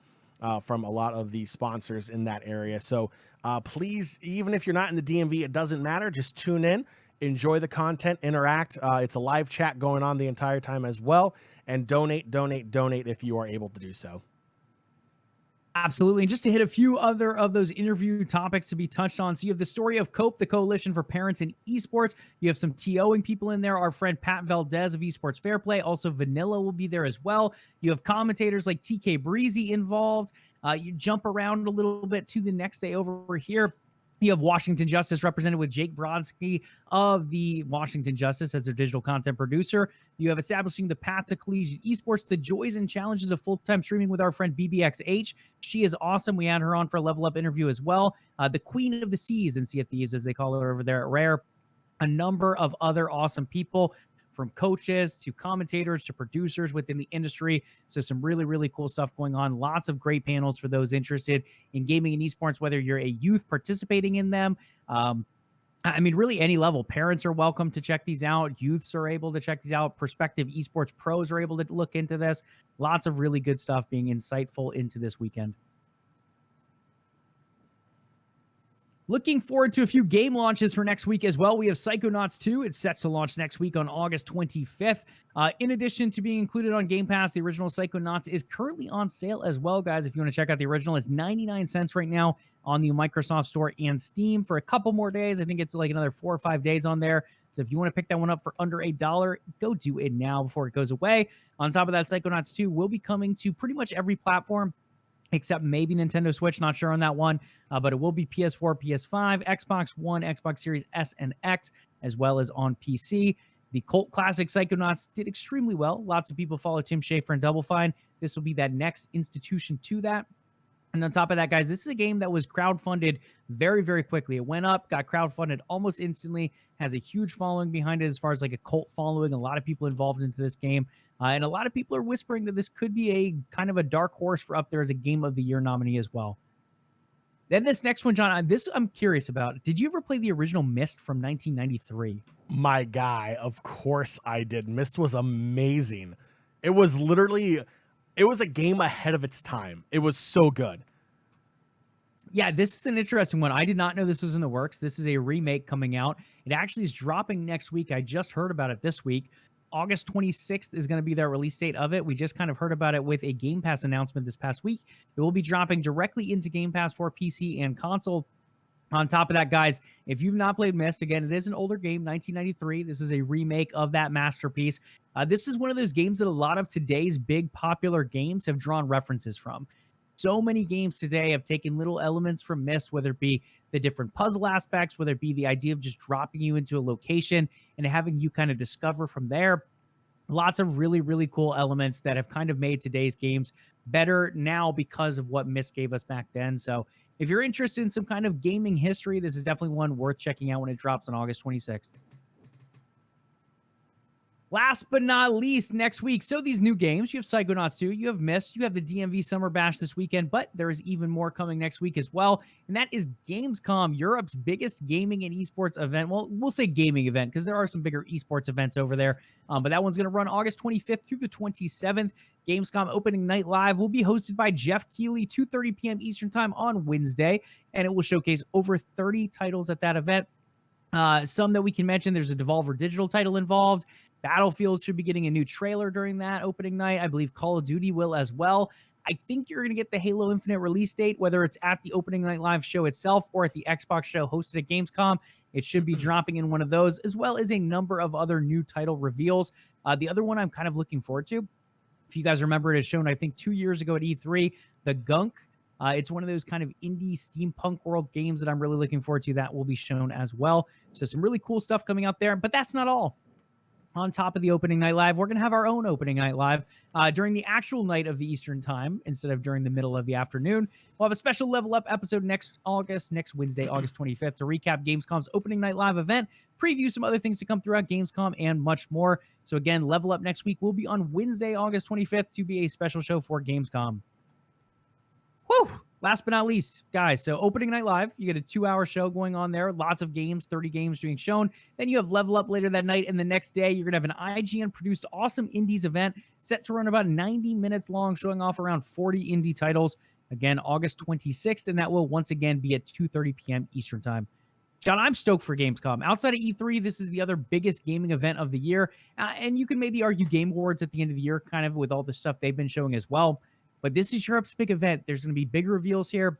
A: from a lot of the sponsors in that area. So please, even if you're not in the DMV, it doesn't matter. Just tune in. Enjoy the content, interact. It's a live chat going on the entire time as well. And donate if you are able to do so.
B: Absolutely. And just to hit a few other of those interview topics to be touched on. So you have the story of COPE, the Coalition for Parents in Esports. You have some TOing people in there. Our friend Pat Valdez of Esports Fair Play. Also, Vanilla will be there as well. You have commentators like TK Breezy involved. You jump around a little bit to the next day over here. You have Washington Justice represented with Jake Brodsky of the Washington Justice as their digital content producer. You have establishing the path to collegiate esports, the joys and challenges of full-time streaming with our friend BBXH. She is awesome. We had her on for a LvLUp interview as well. The Queen of the Seas in Sea of Thieves, as they call her over there at Rare. A number of other awesome people, from coaches to commentators to producers within the industry. So some really cool stuff going on. Lots of great panels for those interested in gaming and esports, whether you're a youth participating in them. I mean, really any level. Parents are welcome to check these out. Youths are able to check these out. Prospective esports pros are able to look into this. Lots of really good stuff being insightful into this weekend. Looking forward to a few game launches for next week as well. We have Psychonauts 2. It's set to launch next week on August 25th. In addition to being included on Game Pass, the original Psychonauts is currently on sale as well, guys. If you want to check out the original, it's 99 cents right now on the Microsoft Store and Steam for a couple more days. I think it's like another 4 or 5 days on there. So if you want to pick that one up for under $1, go do it now before it goes away. On top of that, Psychonauts 2 will be coming to pretty much every platform, except maybe Nintendo Switch. Not sure on that one, but it will be PS4, PS5, Xbox One, Xbox Series S and X, as well as on PC. The cult classic Psychonauts did extremely well. Lots of people follow Tim Schafer and Double Fine. This will be that next institution to that. And on top of that, guys, this is a game that was crowdfunded very quickly. It went up, got crowdfunded almost instantly, has a huge following behind it as far as like a cult following. A lot of people involved into this game. And a lot of people are whispering that this could be a kind of a dark horse for up there as a Game of the Year nominee as well. Then this next one, John, this I'm curious about. Did you ever play the original Myst from 1993?
A: My guy, of course I did. Myst was amazing. It was literally... It was a game ahead of its time. It was so good.
B: Yeah, this is an interesting one. I did not know this was in the works. This is a remake coming out. It actually is dropping next week. I just heard about it this week. August 26th is going to be their release date of it. We just kind of heard about it with a Game Pass announcement this past week. It will be dropping directly into Game Pass for PC and console. On top of that, guys, if you've not played Myst, again, it is an older game, 1993. This is a remake of that masterpiece. This is one of those games that a lot of today's big popular games have drawn references from. So many games today have taken little elements from Myst, whether it be the different puzzle aspects, whether it be the idea of just dropping you into a location and having you kind of discover from there. Lots of really, really cool elements that have kind of made today's games better now because of what Myst gave us back then. So if you're interested in some kind of gaming history, this is definitely one worth checking out when it drops on August 26th. Last but not least, next week. So these new games, you have Psychonauts 2, you have Myst, you have the DMV Summer Bash this weekend, but there is even more coming next week as well. And that is Gamescom, Europe's biggest gaming and esports event. Well, we'll say gaming event because there are some bigger esports events over there. But that one's going to run August 25th through the 27th. Gamescom opening night live will be hosted by Jeff Keighley, 2:30 p.m. Eastern time on Wednesday. And it will showcase over 30 titles at that event. Some that we can mention, there's a Devolver Digital title involved. Battlefield should be getting a new trailer during that opening night. I believe Call of Duty will as well. I think you're going to get the Halo Infinite release date, whether it's at the opening night live show itself or at the Xbox show hosted at Gamescom. It should be dropping in one of those, as well as a number of other new title reveals. The other one I'm kind of looking forward to, if you guys remember, it is shown, I think, 2 years ago at E3, The Gunk. It's one of those kind of indie steampunk world games that I'm really looking forward to. That will be shown as well. So some really cool stuff coming out there, but that's not all. On top of the opening night live, we're going to have our own opening night live during the actual night of the Eastern time instead of during the middle of the afternoon. We'll have a special LvLUp episode next Wednesday, August 25th, to recap Gamescom's opening night live event, preview some other things to come throughout Gamescom, and much more. So again, LvLUp next week will be on Wednesday, August 25th, to be a special show for Gamescom. Whew! Last but not least, guys, so opening night live, you get a 2-hour show going on there. Lots of games, 30 games being shown. Then you have LvLUp later that night, and the next day you're going to have an IGN-produced awesome indies event set to run about 90 minutes long, showing off around 40 indie titles. Again, August 26th, and that will once again be at 2:30 p.m. Eastern Time. John, I'm stoked for Gamescom. Outside of E3, this is the other biggest gaming event of the year, and you can maybe argue Game Awards at the end of the year, kind of with all the stuff they've been showing as well. But this is Europe's big event. There's going to be big reveals here.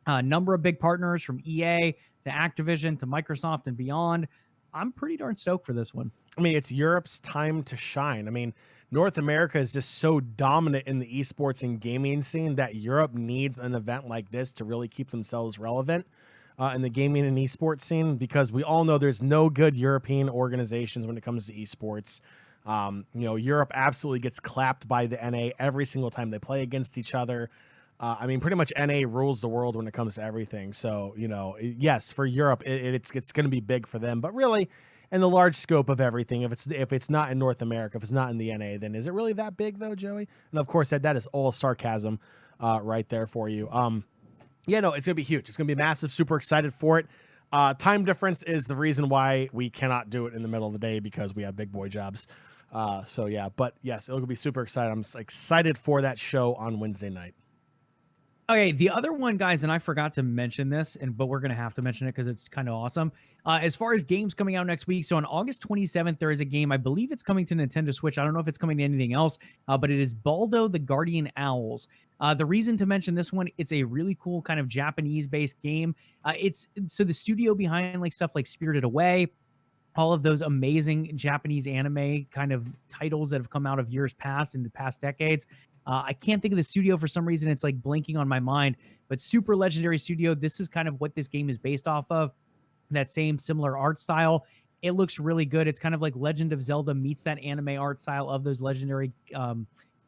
B: A number of big partners from EA to Activision to Microsoft and beyond. I'm pretty darn stoked for this one.
A: I mean, it's Europe's time to shine. I mean, North America is just so dominant in the esports and gaming scene that Europe needs an event like this to really keep themselves relevant in the gaming and esports scene, because we all know there's no good European organizations when it comes to esports. Europe absolutely gets clapped by the NA every single time they play against each other. I mean, pretty much NA rules the world when it comes to everything. So, yes, for Europe, it's going to be big for them. But really, in the large scope of everything, if it's not in North America, if it's not in the NA, then is it really that big, though, Joey? And of course, that is all sarcasm right there for you. It's going to be huge. It's going to be massive. Super excited for it. Time difference is the reason why we cannot do it in the middle of the day, because we have big boy jobs. But yes, it'll be super excited. I'm excited for that show on Wednesday night.
B: Okay, the other one, guys, and I forgot to mention this, but we're going to have to mention it because it's kind of awesome. As far as games coming out next week, so on August 27th, there is a game. I believe it's coming to Nintendo Switch. I don't know if it's coming to anything else, but it is Baldo the Guardian Owls. The reason to mention this one, it's a really cool kind of Japanese-based game. So the studio behind stuff like Spirited Away, all of those amazing Japanese anime kind of titles that have come out of years past in the past decades. I can't think of the studio for some reason. It's blinking on my mind, but super legendary studio. This is kind of what this game is based off of. That same similar art style. It looks really good. It's kind of like Legend of Zelda meets that anime art style of those legendary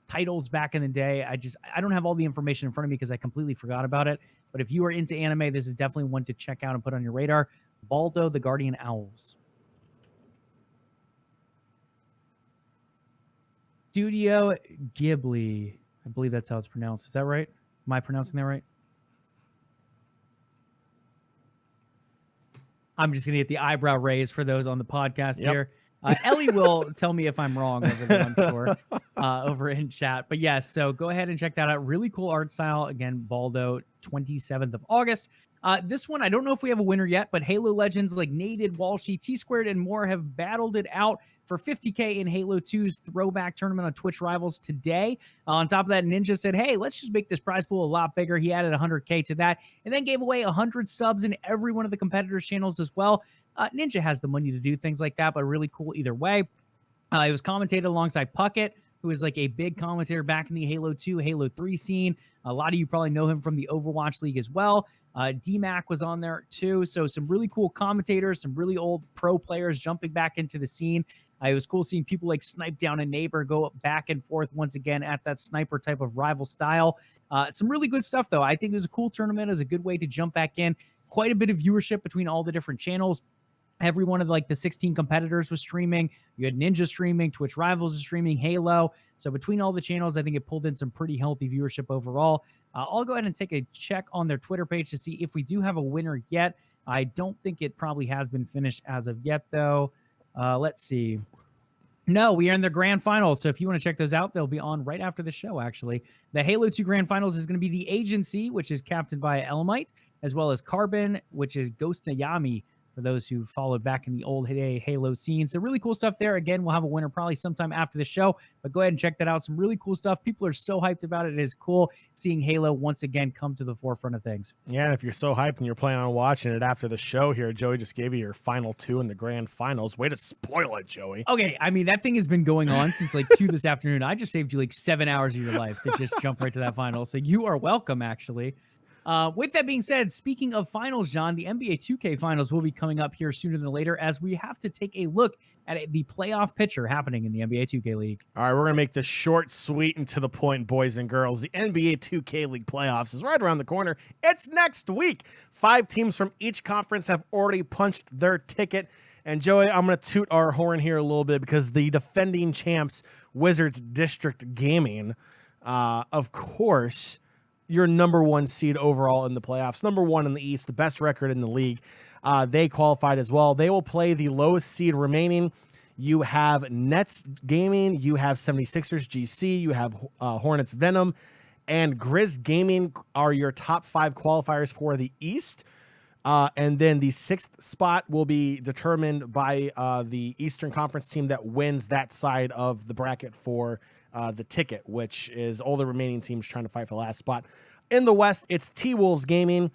B: titles back in the day. I don't have all the information in front of me because I completely forgot about it. But if you are into anime, this is definitely one to check out and put on your radar. Baldo the Guardian Owls. Studio Ghibli. I believe that's how it's pronounced. Is that right? Am I pronouncing that right? I'm just going to get the eyebrow raised for those on the podcast here. Ellie will tell me if I'm wrong over there, I'm sure, over in chat. But yes, so go ahead and check that out. Really cool art style. Again, Baldo, 27th of August. This one, I don't know if we have a winner yet, but Halo legends like Naded, Walshy, T-Squared, and more have battled it out for 50K in Halo 2's throwback tournament on Twitch Rivals today. On top of that, Ninja said, hey, let's just make this prize pool a lot bigger. He added 100K to that and then gave away 100 subs in every one of the competitors' channels as well. Ninja has the money to do things like that, but really cool either way. It was commentated alongside Puckett, who is like a big commentator back in the Halo 2, Halo 3 scene. A lot of you probably know him from the Overwatch League as well. DMAC was on there too. So some really cool commentators, some really old pro players jumping back into the scene. It was cool seeing people like snipe down a neighbor, go back and forth once again at that sniper type of rival style. Some really good stuff, though. I think it was a cool tournament. It was a good way to jump back in. Quite a bit of viewership between all the different channels. Every one of like the 16 competitors was streaming. You had Ninja streaming, Twitch Rivals was streaming, Halo. So between all the channels, I think it pulled in some pretty healthy viewership overall. I'll go ahead and take a check on their Twitter page to see if we do have a winner yet. I don't think it probably has been finished as of yet, though. Let's see. No, we are in the grand finals. So if you want to check those out, they'll be on right after the show, actually. The Halo 2 grand finals is going to be the Agency, which is captained by Elmite, as well as Carbon, which is Ghost Ayami, for those who followed back in the old Halo scene. So really cool stuff there. Again, we'll have a winner probably sometime after the show, but go ahead and check that out. Some really cool stuff. People are so hyped about it. It is cool seeing Halo once again come to the forefront of things.
A: Yeah, and if you're so hyped and you're planning on watching it after the show here, Joey just gave you your final 2 in the grand finals. Way to spoil it, Joey.
B: Okay, I mean, that thing has been going on since like 2 this afternoon. I just saved you like 7 hours of your life to just jump right to that final. So you are welcome, actually. With that being said, speaking of finals, John, the NBA 2K finals will be coming up here sooner than later as we have to take a look at the playoff picture happening in the NBA 2K League.
A: All right, we're going to make this short, sweet, and to the point, boys and girls. The NBA 2K League playoffs is right around the corner. It's next week. 5 teams from each conference have already punched their ticket. And Joey, I'm going to toot our horn here a little bit because the defending champs, Wizards District Gaming, of course, your number 1 seed overall in the playoffs, number 1 in the East, the best record in the league. They qualified as well. They will play the lowest seed remaining. You have Nets Gaming, you have 76ers GC, you have Hornets Venom, and Grizz Gaming are your top 5 qualifiers for the East. And then the 6th spot will be determined by the Eastern Conference team that wins that side of the bracket for the ticket, which is all the remaining teams trying to fight for the last spot. In the West, it's T-Wolves Gaming.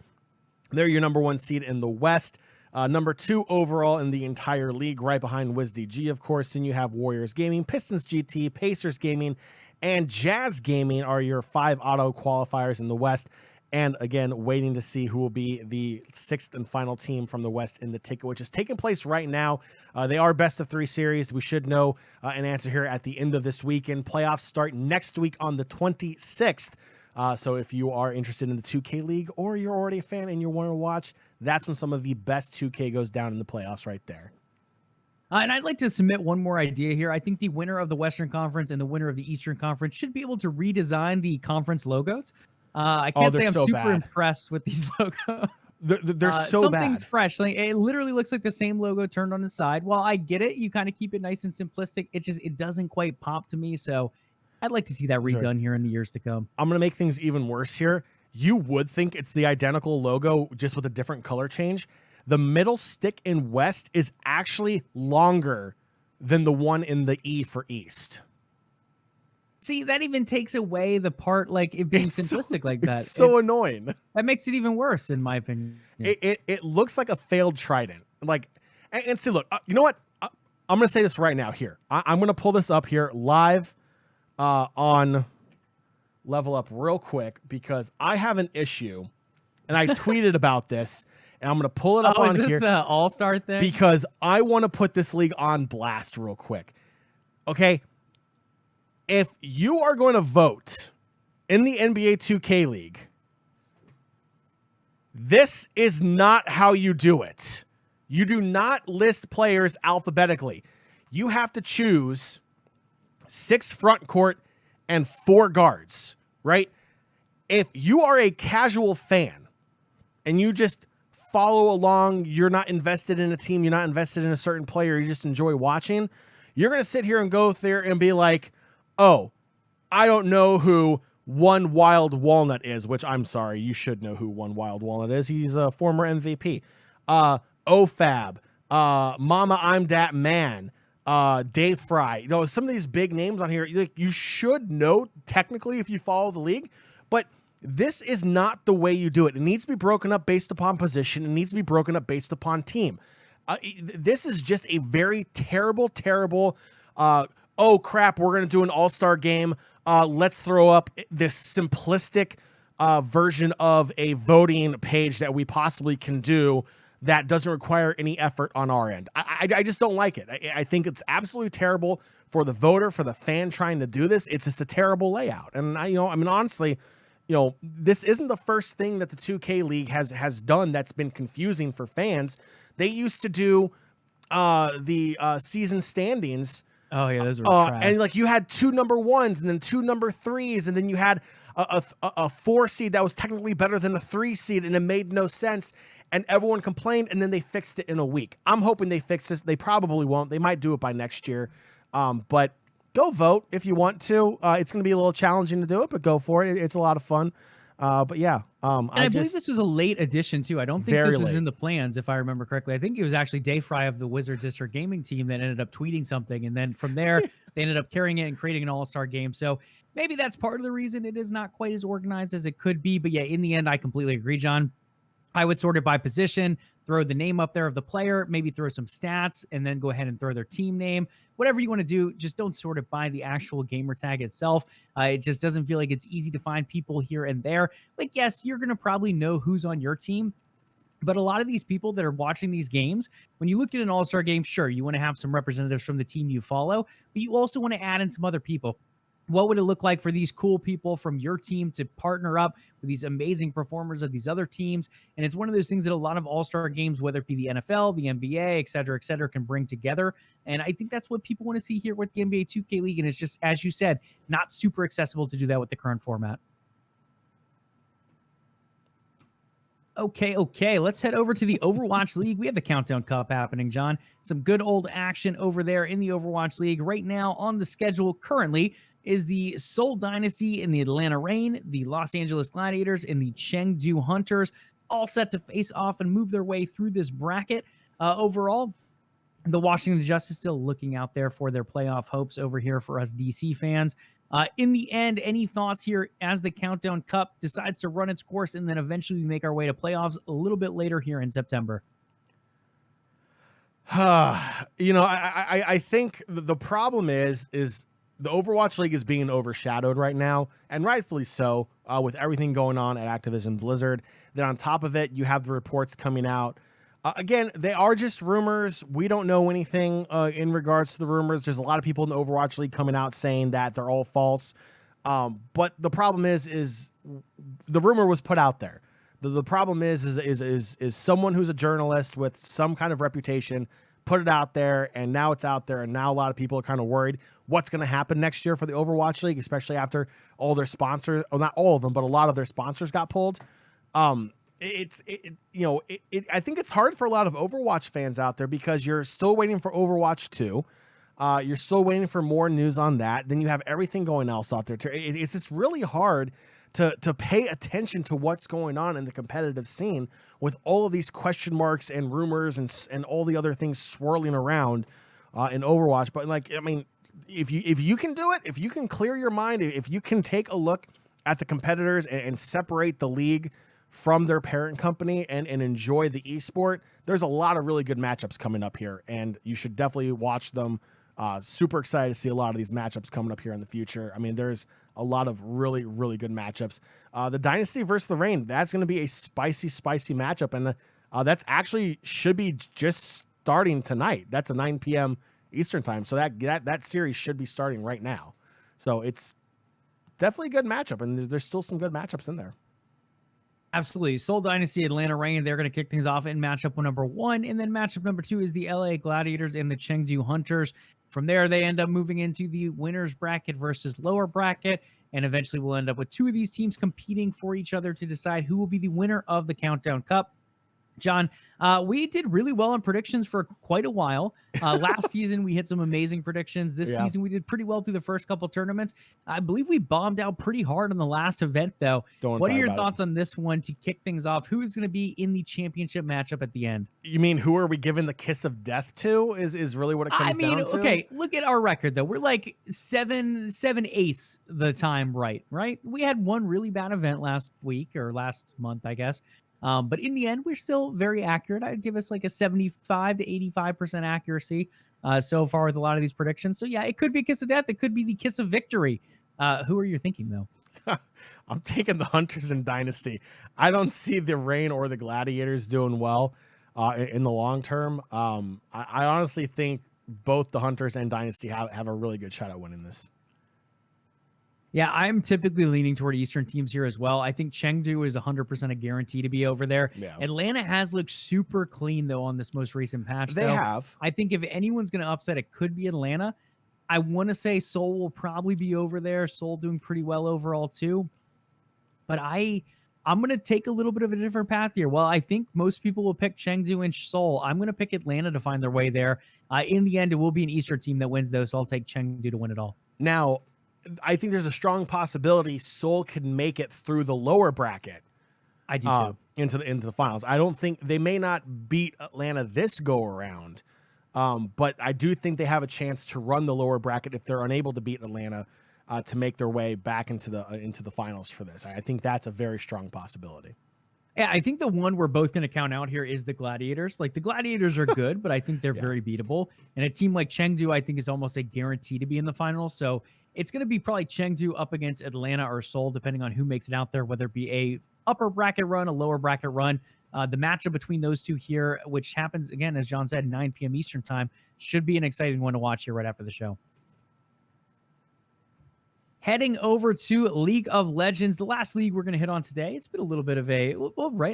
A: They're your number 1 seed in the West. Number 2 overall in the entire league, right behind WizDG, of course. Then you have Warriors Gaming, Pistons GT, Pacers Gaming, and Jazz Gaming are your 5 auto qualifiers in the West. And again, waiting to see who will be the 6th and final team from the West in the ticket, which is taking place right now. They are best of 3 series. We should know an answer here at the end of this weekend. Playoffs start next week on the 26th. So if you are interested in the 2K League or you're already a fan and you want to watch, that's when some of the best 2K goes down in the playoffs right there.
B: And I'd like to submit one more idea here. I think the winner of the Western Conference and the winner of the Eastern Conference should be able to redesign the conference logos. I can't say I'm
A: so
B: super
A: bad.
B: Impressed with these logos.
A: They're so
B: something
A: bad.
B: Fresh. Like it literally looks like the same logo turned on the side. While I get it, you kind of keep it nice and simplistic. It doesn't quite pop to me. So I'd like to see that redone here in the years to come.
A: I'm gonna make things even worse here. You would think it's the identical logo just with a different color change. The middle stick in West is actually longer than the one in the E for East.
B: See, that even takes away the part like it being simplistic like that.
A: It's so annoying.
B: That makes it even worse, in my opinion.
A: It looks like a failed trident. Like, and see, look, you know what? I'm gonna say this right now here. I'm gonna pull this up here live on LvLUp real quick because I have an issue, and I tweeted about this, and I'm gonna pull it up on here.
B: Is this the All-Star thing?
A: Because I want to put this league on blast real quick. Okay. If you are going to vote in the NBA 2K League, this is not how you do it. You do not list players alphabetically. You have to choose 6 front court and 4 guards, right? If you are a casual fan and you just follow along, you're not invested in a team, you're not invested in a certain player, you just enjoy watching, you're going to sit here and go there and be like, oh, I don't know who One Wild Walnut is, which I'm sorry, you should know who One Wild Walnut is. He's a former MVP. OFAB, Mama I'm Dat Man, Dave Fry. You know, some of these big names on here, you should know technically if you follow the league, but this is not the way you do it. It needs to be broken up based upon position. It needs to be broken up based upon team. This is just a very terrible, oh crap, we're going to do an all-star game. Let's throw up this simplistic version of a voting page that we possibly can do that doesn't require any effort on our end. I just don't like it. I think it's absolutely terrible for the voter, for the fan trying to do this. It's just a terrible layout. And honestly, this isn't the first thing that the 2K League has done that's been confusing for fans. They used to do the season standings.
B: Oh yeah, those were trash.
A: And like you had 2 number 1s and then 2 number 3s, and then you had a 4 seed that was technically better than a 3 seed, and it made no sense. And everyone complained, and then they fixed it in a week. I'm hoping they fix this. They probably won't. They might do it by next year. But go vote if you want to. It's going to be a little challenging to do it, but go for it. It's a lot of fun. But yeah.
B: I believe this was a late addition too. I don't think this was in the plans, if I remember correctly. I think it was actually Dave Fry of the Wizards District Gaming team that ended up tweeting something. And then from there, they ended up carrying it and creating an all-star game. So maybe that's part of the reason it is not quite as organized as it could be. But yeah, in the end, I completely agree, John. I would sort it by position, throw the name up there of the player, maybe throw some stats, and then go ahead and throw their team name. Whatever you want to do, just don't sort it by the actual gamer tag itself. It just doesn't feel like it's easy to find people here and there. Like, yes, you're going to probably know who's on your team, but a lot of these people that are watching these games, when you look at an all-star game, sure, you want to have some representatives from the team you follow, but you also want to add in some other people. What would it look like for these cool people from your team to partner up with these amazing performers of these other teams? And it's one of those things that a lot of all-star games, whether it be the NFL, the NBA, et cetera, can bring together. And I think that's what people want to see here with the NBA 2K League. And it's just, as you said, not super accessible to do that with the current format. Okay. Let's head over to the Overwatch League. We have the Countdown Cup happening, John. Some good old action over there in the Overwatch League. Right now on the schedule currently is the Seoul Dynasty and the Atlanta Reign, the Los Angeles Gladiators, and the Chengdu Hunters, all set to face off and move their way through this bracket. Overall, the Washington Justice still looking out there for their playoff hopes over here for us DC fans. In the end, any thoughts here as the Countdown Cup decides to run its course and then eventually we make our way to playoffs a little bit later here in September?
A: I think the problem is the Overwatch League is being overshadowed right now, and rightfully so, with everything going on at Activision Blizzard. Then on top of it, you have the reports coming out. Again, they are just rumors. We don't know anything in regards to the rumors. There's a lot of people in the Overwatch League coming out saying that they're all false. But the problem is the rumor was put out there. The problem is someone who's a journalist with some kind of reputation put it out there, and now it's out there, and now a lot of people are kind of worried what's going to happen next year for the Overwatch League, especially after all their sponsors, well, not all of them, but a lot of their sponsors got pulled. I think it's hard for a lot of Overwatch fans out there because you're still waiting for Overwatch 2. You're still waiting for more news on that. Then you have everything going else out there. It's just really hard to pay attention to what's going on in the competitive scene with all of these question marks and rumors and all the other things swirling around in Overwatch. But if you can do it, if you can clear your mind, if you can take a look at the competitors and separate the league from their parent company and enjoy the esport, there's a lot of really good matchups coming up here, and you should definitely watch them. Super excited to see a lot of these matchups coming up here in the future. I mean, there's a lot of really, really good matchups. The Dynasty versus the Reign, that's going to be a spicy matchup, and that's actually should be just starting tonight. That's a 9 p.m. Eastern time, so that series should be starting right now. So it's definitely a good matchup, and there's still some good matchups in there.
B: Absolutely. Seoul Dynasty, Atlanta Reign, they're going to kick things off in matchup number 1. And then matchup number 2 is the LA Gladiators and the Chengdu Hunters. From there, they end up moving into the winners bracket versus lower bracket. And eventually we'll end up with 2 of these teams competing for each other to decide who will be the winner of the Countdown Cup. John, we did really well on predictions for quite a while. Last season, we hit some amazing predictions. This season, we did pretty well through the first couple tournaments. I believe we bombed out pretty hard on the last event, though. What are your thoughts on this one to kick things off? Who is going to be in the championship matchup at the end?
A: You mean who are we giving the kiss of death to? Is really what it comes down to?
B: Okay, look at our record, though. We're like 7/8 the time right? We had one really bad event last week or last month, I guess. But in the end, we're still very accurate. I'd give us like a 75 to 85% accuracy so far with a lot of these predictions. So yeah, it could be a kiss of death. It could be the kiss of victory. Who are you thinking, though?
A: I'm taking the Hunters and Dynasty. I don't see the Reign or the Gladiators doing well in the long term. I honestly think both the Hunters and Dynasty have a really good shot at winning this.
B: Yeah, I'm typically leaning toward Eastern teams here as well. I think Chengdu is 100% a guarantee to be over there.
A: Yeah.
B: Atlanta has looked super clean, though, on this most recent patch.
A: They have.
B: I think if anyone's going to upset, it could be Atlanta. I want to say Seoul will probably be over there. Seoul doing pretty well overall, too. But I'm going to take a little bit of a different path here. Well, I think most people will pick Chengdu and Seoul. I'm going to pick Atlanta to find their way there. In the end, it will be an Eastern team that wins, though, so I'll take Chengdu to win it all.
A: Now, I think there's a strong possibility Seoul can make it through the lower bracket.
B: I do too.
A: Into the finals. I don't think they may not beat Atlanta this go around, but I do think they have a chance to run the lower bracket if they're unable to beat Atlanta to make their way back into the finals for this. I think that's a very strong possibility.
B: Yeah, I think the one we're both going to count out here is the Gladiators. Like, the Gladiators are good, but I think they're very beatable. And a team like Chengdu, I think, is almost a guarantee to be in the finals. So it's going to be probably Chengdu up against Atlanta or Seoul, depending on who makes it out there, whether it be a upper bracket run, a lower bracket run. The matchup between those two here, which happens, again, as John said, 9 p.m. Eastern time, should be an exciting one to watch here right after the show. Heading over to League of Legends, the last league we're going to hit on today. It's been a little bit of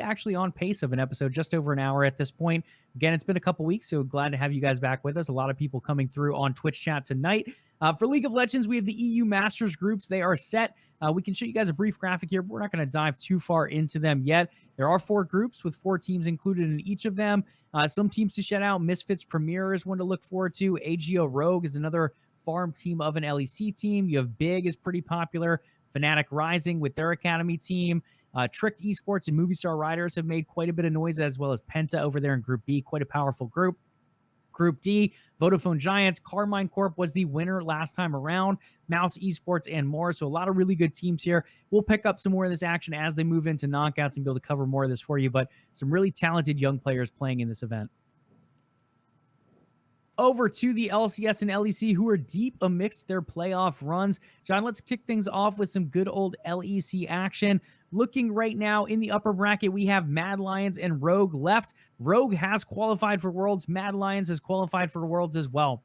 B: actually on pace of an episode, just over an hour at this point. Again, it's been a couple weeks, so glad to have you guys back with us. A lot of people coming through on Twitch chat tonight. For League of Legends, we have the EU Masters groups. They are set. We can show you guys a brief graphic here, but we're not going to dive too far into them yet. There are 4 groups with 4 teams included in each of them. Some teams to shout out. Misfits Premier is one to look forward to. AGO Rogue is another farm team of an LEC team. You have Big is pretty popular. Fanatic Rising with their academy team. Tricked Esports and Movie Star Riders have made quite a bit of noise, as well as Penta over there in Group B. Quite a powerful group. Group D, Vodafone Giants, Carmine Corp was the winner last time around, Mouse Esports, and more. So a lot of really good teams here. We'll pick up some more of this action as they move into knockouts and be able to cover more of this for you, but some really talented young players playing in this event. Over to the LCS and LEC, who are deep amidst their playoff runs. John, let's kick things off with some good old LEC action. Looking right now in the upper bracket, we have Mad Lions and Rogue left. Rogue has qualified for Worlds. Mad Lions has qualified for Worlds as well.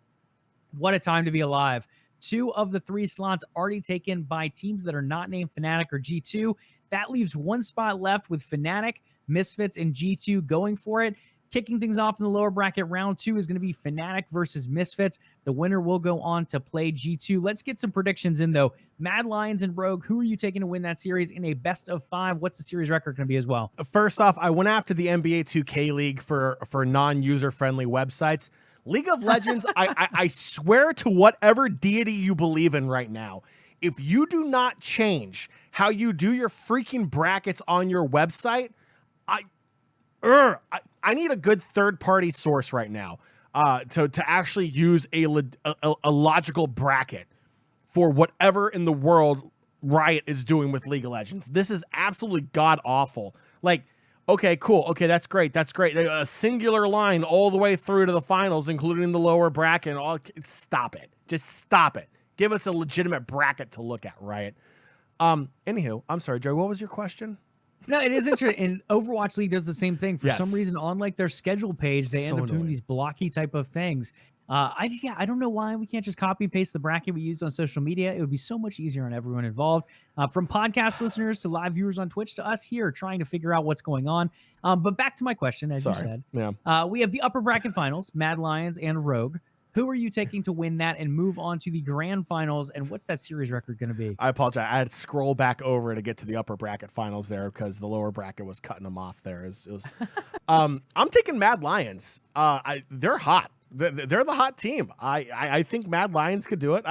B: What a time to be alive. 2 of the 3 slots already taken by teams that are not named Fnatic or G2. That leaves 1 spot left with Fnatic, Misfits, and G2 going for it. Kicking things off in the lower bracket, round 2 is going to be Fnatic versus Misfits. The winner will go on to play G2. Let's get some predictions in, though. Mad Lions and Rogue, who are you taking to win that series in a best of 5? What's the series record going to be as well?
A: First off, I went after the NBA 2K League for non-user-friendly websites. League of Legends, I swear to whatever deity you believe in right now, if you do not change how you do your freaking brackets on your website, I need a good third-party source right now to actually use a logical bracket for whatever in the world Riot is doing with League of Legends. This is absolutely god-awful. Like, okay, cool. Okay, that's great. That's great. A singular line all the way through to the finals, including the lower bracket. And all. Stop it. Just stop it. Give us a legitimate bracket to look at, Riot. Anywho, I'm sorry, Joey, what was your question?
B: No, it is interesting. And Overwatch League does the same thing. For some reason, on like their schedule page, they end up doing these blocky type of things. I don't know why we can't just copy and paste the bracket we used on social media. It would be so much easier on everyone involved. From podcast listeners to live viewers on Twitch to us here trying to figure out what's going on. But back to my question, as you said.
A: Yeah.
B: We have the upper bracket finals, Mad Lions and Rogue. Who are you taking to win that and move on to the grand finals? And what's that series record going to be?
A: I apologize. I had to scroll back over to get to the upper bracket finals there because the lower bracket was cutting them off there. It was I'm taking Mad Lions. They're hot. They're the hot team. I think Mad Lions could do it.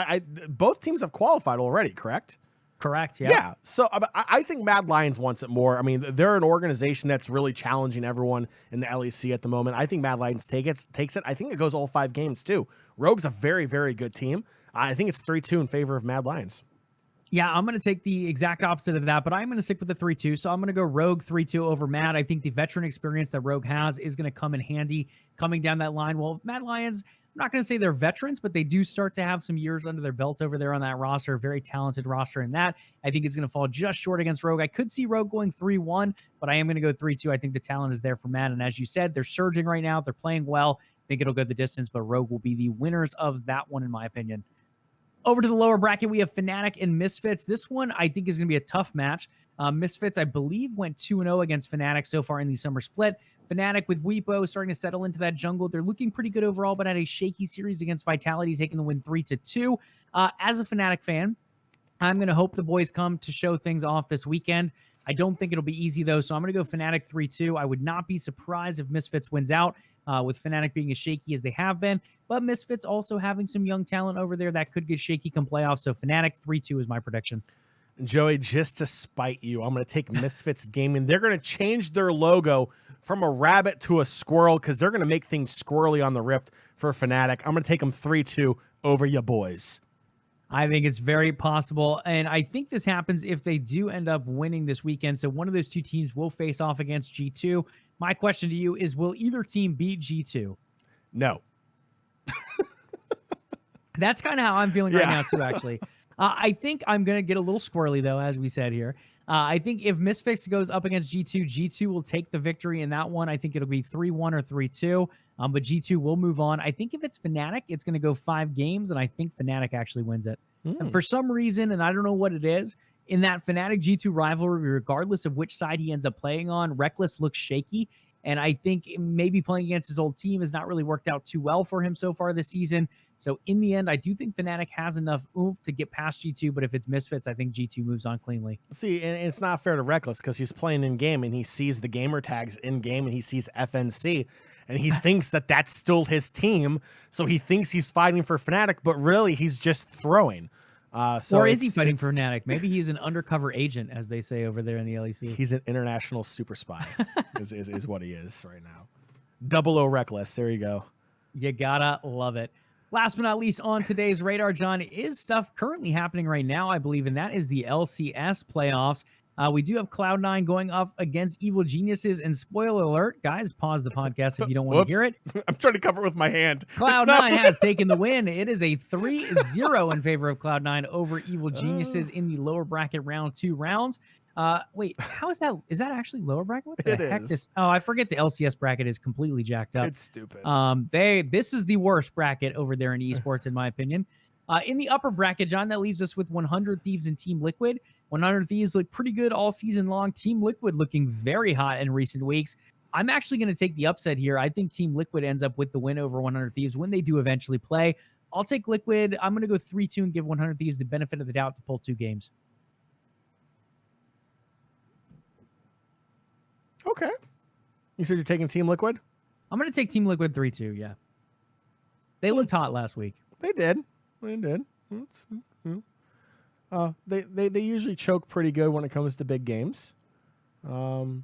A: Both teams have qualified already, correct?
B: Correct. Yeah.
A: Yeah. So I think Mad Lions wants it more. I mean, they're an organization that's really challenging everyone in the LEC at the moment. I think Mad Lions takes it. I think it goes all 5 games too. Rogue's a very, very good team. I think it's 3-2 in favor of Mad Lions.
B: Yeah, I'm going to take the exact opposite of that, but I'm going to stick with the 3-2. So I'm going to go Rogue 3-2 over Mad. I think the veteran experience that Rogue has is going to come in handy coming down that line. Well, Mad Lions, I'm not going to say they're veterans, but they do start to have some years under their belt over there on that roster. Very talented roster in that. I think it's going to fall just short against Rogue. I could see Rogue going 3-1, but I am going to go 3-2. I think the talent is there for Mad. And as you said, they're surging right now. They're playing well. I think it'll go the distance, but Rogue will be the winners of that one, in my opinion. Over to the lower bracket, we have Fanatic and Misfits. This one, I think, is going to be a tough match. Misfits, I believe, went 2-0 against Fanatic so far in the summer split. Fanatic with Weibo starting to settle into that jungle. They're looking pretty good overall, but had a shaky series against Vitality, taking the win 3-2. As a Fanatic fan, I'm going to hope the boys come to show things off this weekend. I don't think it'll be easy, though, so I'm going to go Fnatic 3-2. I would not be surprised if Misfits wins out, with Fnatic being as shaky as they have been, but Misfits also having some young talent over there that could get shaky come playoffs, so Fnatic 3-2 is my prediction.
A: Joey, just to spite you, I'm going to take Misfits Gaming. They're going to change their logo from a rabbit to a squirrel because they're going to make things squirrely on the Rift for Fnatic. I'm going to take them 3-2 over ya boys.
B: I think it's very possible, and I think this happens if they do end up winning this weekend. So one of those two teams will face off against G2. My question to you is, will either team beat G2?
A: No.
B: That's kind of how I'm feeling right now, too, actually. I think I'm going to get a little squirrely, though, as we said here. I think if Misfits goes up against G2, G2 will take the victory in that one. I think it'll be 3-1 or 3-2, but G2 will move on. I think if it's Fnatic, it's going to go 5 games, and I think Fnatic actually wins it. And for some reason, and I don't know what it is, in that Fnatic G2 rivalry, regardless of which side he ends up playing on, Reckless looks shaky. And I think maybe playing against his old team has not really worked out too well for him so far this season. So in the end, I do think Fnatic has enough oomph to get past G2, but if it's Misfits, I think G2 moves on cleanly.
A: See, and it's not fair to Reckless because he's playing in-game and he sees the gamer tags in-game and he sees FNC and he thinks that that's still his team. So he thinks he's fighting for Fnatic, but really he's just throwing.
B: Or is he fighting for Fnatic? Maybe he's an undercover agent, as they say over there in the LEC.
A: He's an international super spy, is what he is right now. 00 Reckless. There you go.
B: You gotta love it. Last but not least on today's radar, John, is stuff currently happening right now, I believe, and that is the LCS playoffs. We do have Cloud9 going up against Evil Geniuses, and spoiler alert, guys, pause the podcast if you don't want to hear it.
A: I'm trying to cover it with my hand.
B: Cloud9 has taken the win. It is a 3-0 in favor of Cloud9 over Evil Geniuses in the lower bracket round 2 rounds. Wait, how is that? Is that actually lower bracket? What the heck is? Oh, I forget the LCS bracket is completely jacked up.
A: It's stupid.
B: This is the worst bracket over there in esports, in my opinion. In the upper bracket, John, that leaves us with 100 Thieves and Team Liquid. 100 Thieves look pretty good all season long. Team Liquid looking very hot in recent weeks. I'm actually going to take the upset here. I think Team Liquid ends up with the win over 100 Thieves when they do eventually play. I'll take Liquid. I'm going to go 3-2 and give 100 Thieves the benefit of the doubt to pull 2 games.
A: Okay. You said you're taking Team Liquid?
B: I'm going to take Team Liquid 3-2, yeah. They looked hot last week.
A: They did. They did. They usually choke pretty good when it comes to big games. You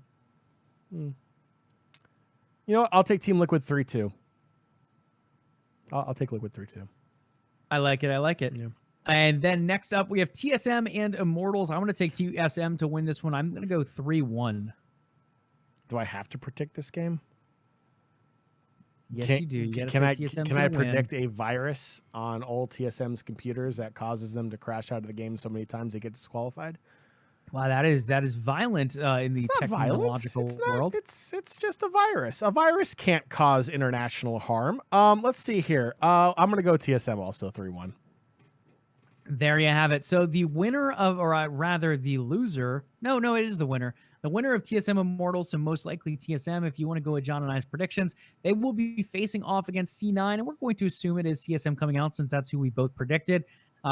A: know what? I'll take Team Liquid 3-2. I'll take Liquid 3-2.
B: I like it. I like it.
A: Yeah.
B: And then next up, we have TSM and Immortals. I'm going to take TSM to win this one. I'm going to go 3-1.
A: Do I have to predict this game?
B: Yes, you do. You
A: can I predict a virus on all TSM's computers that causes them to crash out of the game so many times they get disqualified?
B: Wow, that is violent in the technological world.
A: It's just a virus. A virus can't cause international harm. Let's see here. I'm gonna go TSM also 3-1.
B: There you have it. So the winner of, or rather the loser, no, it is the winner. The winner of TSM Immortals, so most likely TSM, if you want to go with John and I's predictions, they will be facing off against C9, and we're going to assume it is TSM coming out since that's who we both predicted.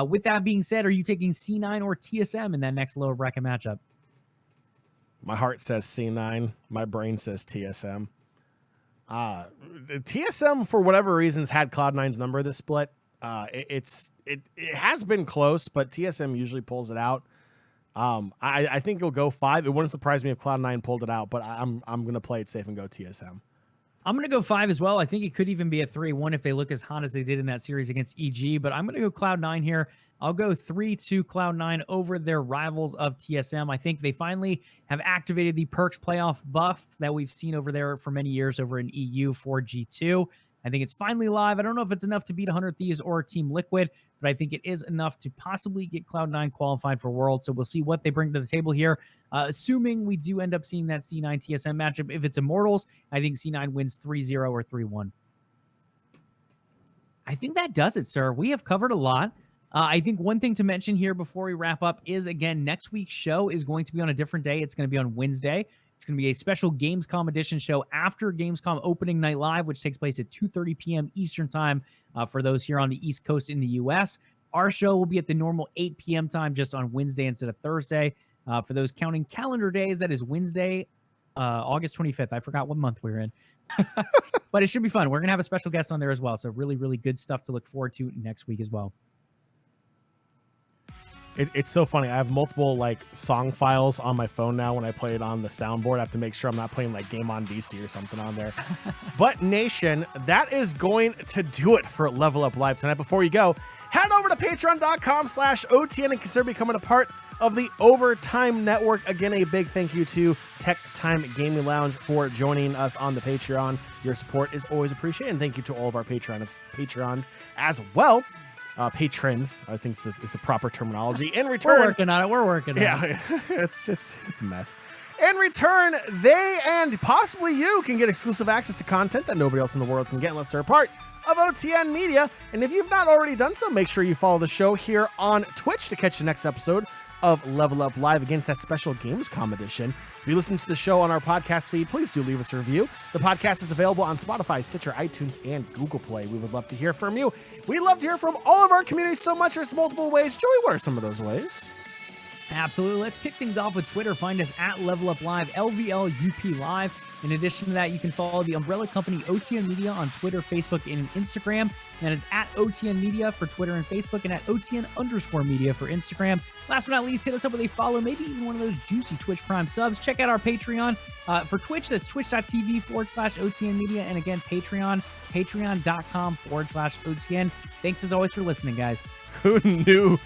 B: With that being said, are you taking C9 or TSM in that next lower bracket matchup?
A: My heart says C9. My brain says TSM. TSM, for whatever reasons, had Cloud9's number this split. It has been close, but TSM usually pulls it out. I think it'll go 5. It wouldn't surprise me if Cloud9 pulled it out, but I'm gonna play it safe and go TSM.
B: I'm going to go 5 as well. I think it could even be a 3-1 if they look as hot as they did in that series against EG, but I'm going to go Cloud9 here. I'll go 3-2 Cloud9 over their rivals of TSM. I think they finally have activated the Perks playoff buff that we've seen over there for many years over in EU for G2. I think it's finally live. I don't know if it's enough to beat 100 Thieves or Team Liquid, but I think it is enough to possibly get Cloud9 qualified for Worlds. So we'll see what they bring to the table here. Assuming we do end up seeing that C9 TSM matchup. If it's Immortals, I think C9 wins 3-0 or 3-1. I think that does it, sir. We have covered a lot. I think one thing to mention here before we wrap up is, again, next week's show is going to be on a different day. It's going to be on Wednesday. It's going to be a special Gamescom edition show after Gamescom opening night live, which takes place at 2:30 p.m. Eastern time for those here on the East Coast in the U.S. Our show will be at the normal 8 p.m. time, just on Wednesday instead of Thursday. For those counting calendar days, that is Wednesday, August 25th. I forgot what month we're in. But it should be fun. We're going to have a special guest on there as well. So really, really good stuff to look forward to next week as well.
A: It's so funny. I have multiple like song files on my phone now. When I play it on the soundboard, I have to make sure I'm not playing like Game on DC or something on there. But Nation, that is going to do it for LvLUp Live tonight. Before you go, head over to patreon.com/OTN and consider becoming a part of the Overtime Network. Again, a big thank you to Tech Time Gaming Lounge for joining us on the Patreon. Your support is always appreciated. And thank you to all of our Patrons as well. Patrons, I think it's a proper terminology. In return,
B: we're working on it.
A: Yeah, it's a mess. In return, they and possibly you can get exclusive access to content that nobody else in the world can get unless they're a part of OTN Media. And if you've not already done so, make sure you follow the show here on Twitch to catch the next episode of LvLUp Live against that special Gamescom edition. If you listen to the show on our podcast feed, please do leave us a review. The podcast is available on Spotify, Stitcher, iTunes, and Google Play. We would love to hear from you. We love to hear from all of our community so much. There's multiple ways. Joey, what are some of those ways?
B: Absolutely. Let's kick things off with Twitter. Find us at LvLUp Live, LvLUp Live. In addition to that, you can follow the umbrella company OTN Media on Twitter, Facebook, and Instagram. That is at OTN Media for Twitter and Facebook, and at OTN_Media for Instagram. Last but not least, hit us up with a follow, maybe even one of those juicy Twitch Prime subs. Check out our Patreon. For Twitch, that's twitch.tv/OTN Media. And again, Patreon, patreon.com/OTN. Thanks as always for listening, guys.
A: Who knew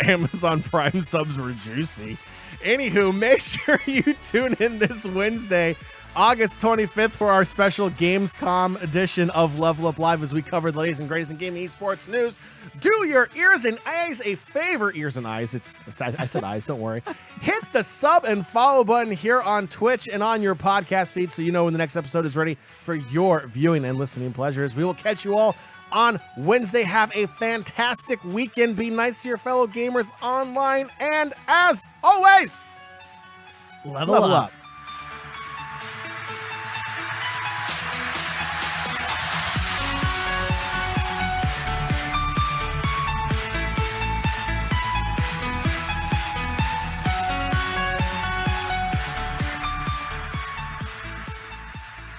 A: Amazon Prime subs were juicy? Anywho, make sure you tune in this Wednesday, August 25th, for our special Gamescom edition of LvLUp Live as we cover the latest and greatest in gaming esports news. Do your ears and eyes a favor. Ears and eyes. I said eyes, don't worry. Hit the sub and follow button here on Twitch and on your podcast feed so you know when the next episode is ready for your viewing and listening pleasures. We will catch you all on Wednesday. Have a fantastic weekend. Be nice to your fellow gamers online. And as always,
B: LvLUp.